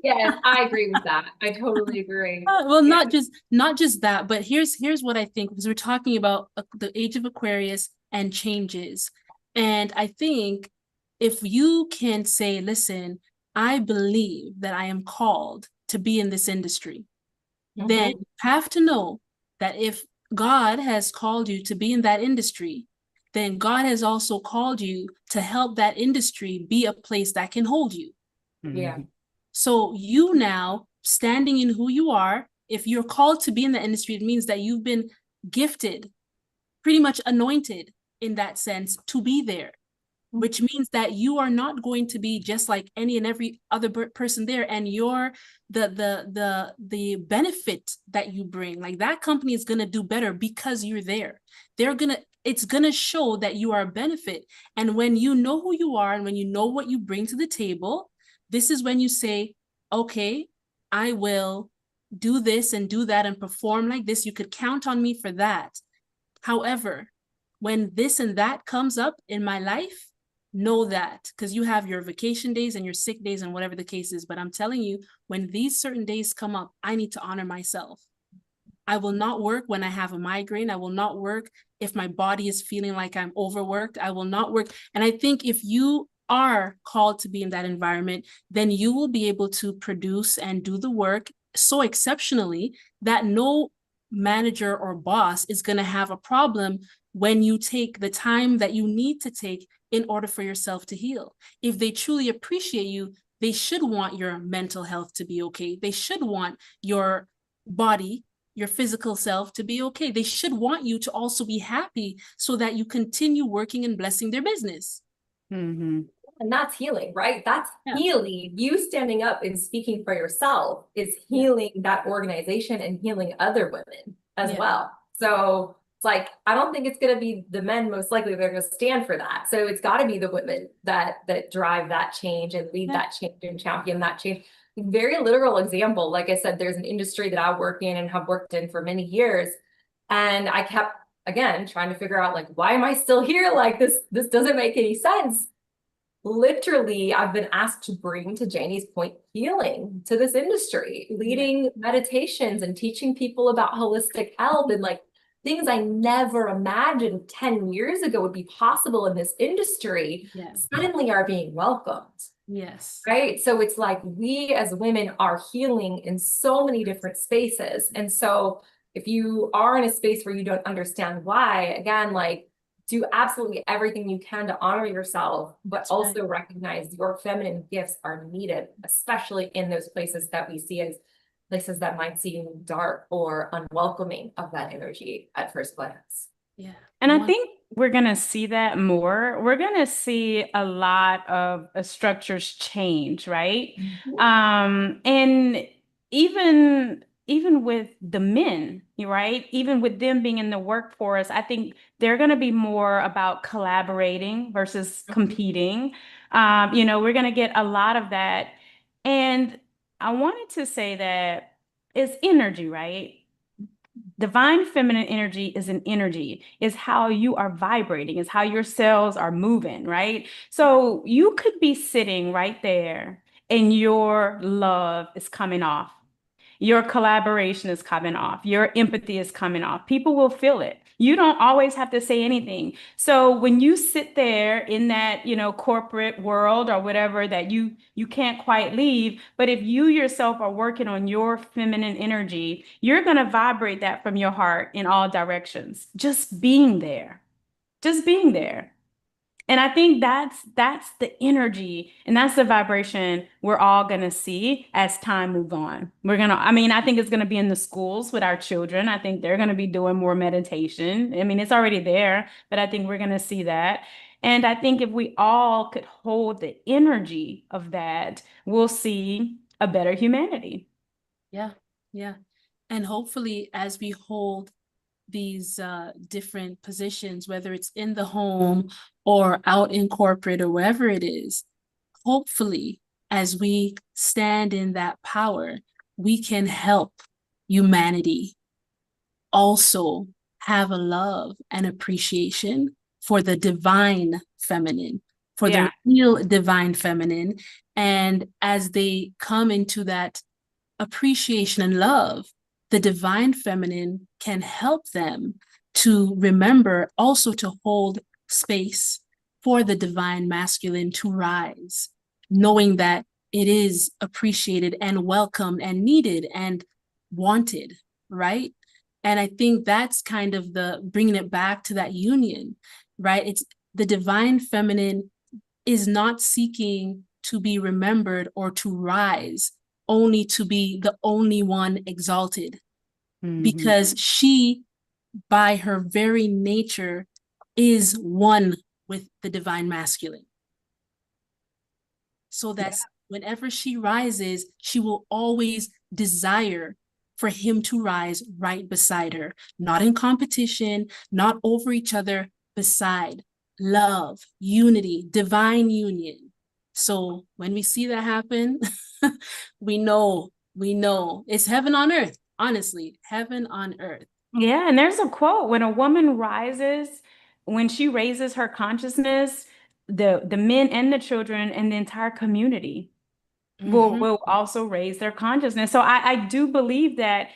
Yes, I agree with that. I totally agree. Well, not just that, but here's what I think, because we're talking about the age of Aquarius and changes. And I think if you can say, listen, I believe that I am called to be in this industry, then you have to know that if God has called you to be in that industry, then God has also called you to help that industry be a place that can hold you. Yeah. So you now, standing in who you are, if you're called to be in the industry, it means that you've been gifted, pretty much anointed in that sense, to be there, which means that you are not going to be just like any and every other person there. And you're the benefit that you bring, like that company is going to do better because you're there. It's going to show that you are a benefit. And when you know who you are and when you know what you bring to the table, this is when you say, okay, I will do this and do that and perform like this. You could count on me for that. However, when this and that comes up in my life, know that, because you have your vacation days and your sick days and whatever the case is. But I'm telling you, when these certain days come up, I need to honor myself. I will not work when I have a migraine. I will not work if my body is feeling like I'm overworked. I will not work. And I think if you are called to be in that environment, then you will be able to produce and do the work so exceptionally that no manager or boss is going to have a problem when you take the time that you need to take in order for yourself to heal. If they truly appreciate you, they should want your mental health to be okay. They should want your body, your physical self to be okay. They should want you to also be happy so that you continue working and blessing their business. Mm-hmm. And that's healing, right? That's healing. You standing up and speaking for yourself is healing that organization and healing other women as well. So it's like, I don't think it's going to be the men most likely that are going to stand for that. So it's got to be the women that drive that change and lead that change and champion that change. Very literal example. Like I said, there's an industry that I work in and have worked in for many years. And I kept, again, trying to figure out, like, why am I still here? Like, this doesn't make any sense. Literally, I've been asked to bring, to Janie's point, healing to this industry, leading meditations and teaching people about holistic health and like things I never imagined 10 years ago would be possible in this industry, suddenly are being welcomed. Yes. Right. So it's like we as women are healing in so many different spaces. And so if you are in a space where you don't understand why, again, like, do absolutely everything you can to honor yourself, but also recognize your feminine gifts are needed, especially in those places that we see as places that might seem dark or unwelcoming of that energy at first glance. Yeah. And I think we're going to see that more. We're going to see a lot of structures change, right? And even with the men, right? Even with them being in the workforce, I think they're going to be more about collaborating versus competing. We're going to get a lot of that. And I wanted to say that it's energy, right? Divine feminine energy is an energy, is how you are vibrating, is how your cells are moving, right? So you could be sitting right there and your love is coming off. your collaboration is coming off, your empathy is coming off. People will feel it. You don't always have to say anything. So when you sit there in that, corporate world or whatever that you can't quite leave, but if you yourself are working on your feminine energy, you're going to vibrate that from your heart in all directions. Just being there. Just being there. And I think that's the energy and that's the vibration we're all gonna see as time moves on. I think it's gonna be in the schools with our children. I think they're gonna be doing more meditation. I mean, it's already there, but I think we're gonna see that. And I think if we all could hold the energy of that, we'll see a better humanity. Yeah, yeah. And hopefully as we hold these different positions, whether it's in the home or out in corporate or wherever it is, hopefully as we stand in that power, we can help humanity also have a love and appreciation for the divine feminine, for the real divine feminine. And as they come into that appreciation and love, the divine feminine can help them to remember also to hold space for the divine masculine to rise, knowing that it is appreciated and welcomed and needed and wanted, right? And I think that's kind of the bringing it back to that union, right? It's the divine feminine is not seeking to be remembered or to rise, only to be the only one exalted, because she, by her very nature, is one with the divine masculine. So that whenever she rises, she will always desire for him to rise right beside her, not in competition, not over each other, beside love, unity, divine union. So when we see that happen, we know it's heaven on earth. Honestly, heaven on earth. Yeah, and there's a quote, when a woman rises, when she raises her consciousness, the men and the children and the entire community will also raise their consciousness. So I do believe that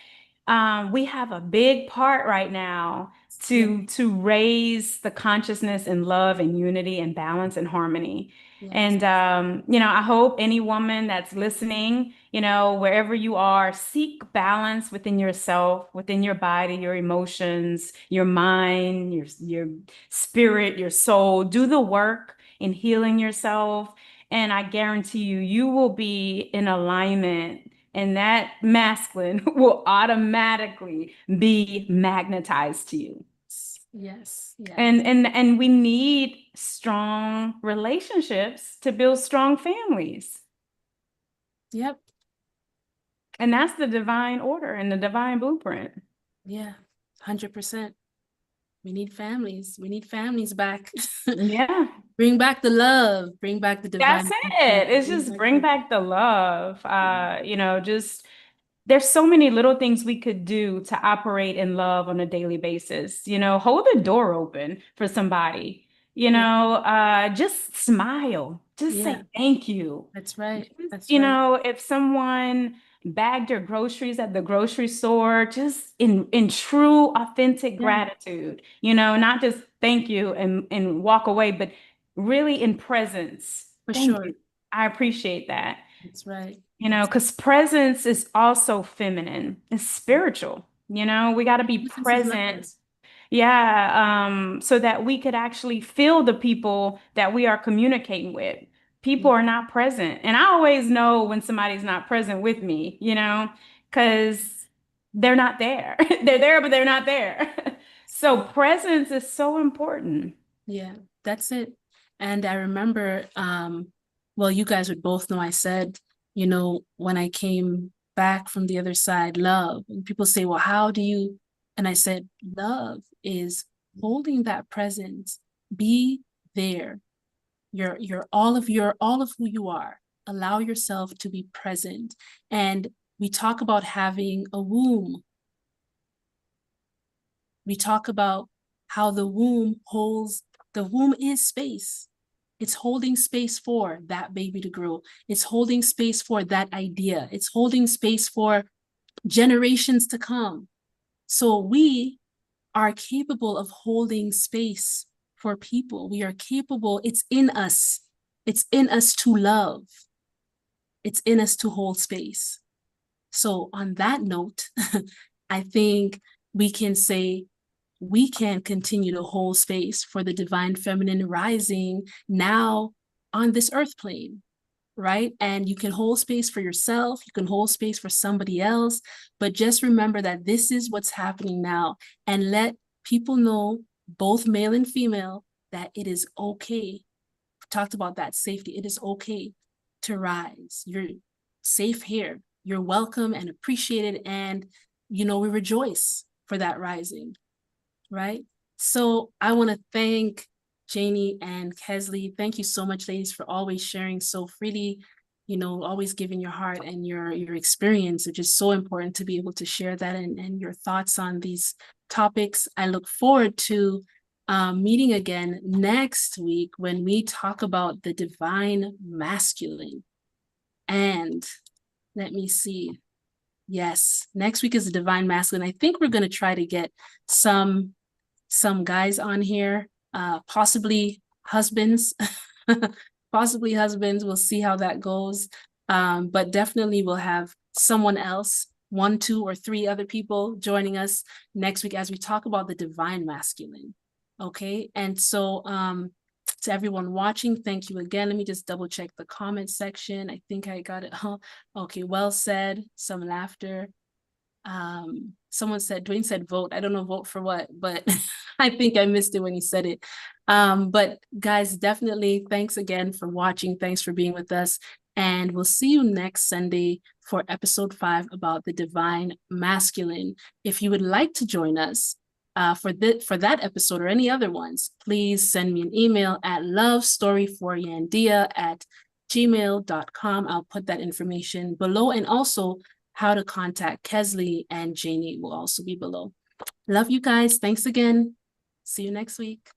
we have a big part right now to raise the consciousness and love and unity and balance and harmony. Yes. And I hope any woman that's listening, wherever you are, seek balance within yourself, within your body, your emotions, your mind, your spirit, your soul. Do the work in healing yourself. And I guarantee you, you will be in alignment, and that masculine will automatically be magnetized to you. Yes. Yes. And we need strong relationships to build strong families. Yep. And that's the divine order and the divine blueprint. Yeah, 100%. We need families. We need families back. Yeah. Bring back the love. Bring back the divine. That's it. It's just bring back the love. Just there's so many little things we could do to operate in love on a daily basis. Hold the door open for somebody. Just smile. Just say thank you. That's right. That's If someone bagged your groceries at the grocery store, just in true, authentic gratitude, not just thank you and walk away, but really in presence. For Thank sure. you. I appreciate that. That's right. Because presence is also feminine. It's spiritual. We got to be present. Yeah, so that we could actually feel the people that we are communicating with. People are not present. And I always know when somebody's not present with me, because they're not there. They're there, but they're not there. So presence is so important. Yeah, that's it. And I remember, well, you guys would both know I said, when I came back from the other side, love. And people say, well, how do you? And I said, love is holding that presence. Be there. You're all of who you are. Allow yourself to be present. And we talk about having a womb. We talk about how the womb is space. It's holding space for that baby to grow. It's holding space for that idea. It's holding space for generations to come. So we are capable of holding space for people. We are capable, it's in us. It's in us to love. It's in us to hold space. So on that note, I think we can say we can continue to hold space for the divine feminine rising now on this earth plane, right? And you can hold space for yourself, you can hold space for somebody else, but just remember that this is what's happening now, and let people know, both male and female, that it is okay. We talked about that safety. It is okay to rise. You're safe here. You're welcome and appreciated, and we rejoice for that rising, right? So I want to thank Janie and Kesley. Thank you so much, ladies, for always sharing so freely, always giving your heart and your experience, which is so important to be able to share that, and your thoughts on these topics. I look forward to meeting again next week when we talk about the divine masculine. And let me see. Yes, next week is the divine masculine. I think we're going to try to get some guys on here, possibly husbands, possibly husbands. We'll see how that goes. But definitely we'll have someone else, 1, 2, or 3 other people joining us next week as we talk about the divine masculine. Okay, and so to everyone watching, thank you again. Let me just double check the comment section. I think I got it. Okay, well said. Some laughter. Someone said, Dwayne said vote. I don't know vote for what, but I think I missed it when he said it. But guys, definitely thanks again for watching. Thanks for being with us. And we'll see you next Sunday for episode 5 about the divine masculine. If you would like to join us for that episode or any other ones, please send me an email at lovestoryforyandia@gmail.com. I'll put that information below, and also how to contact Kesley and Janie will also be below. Love you guys. Thanks again. See you next week.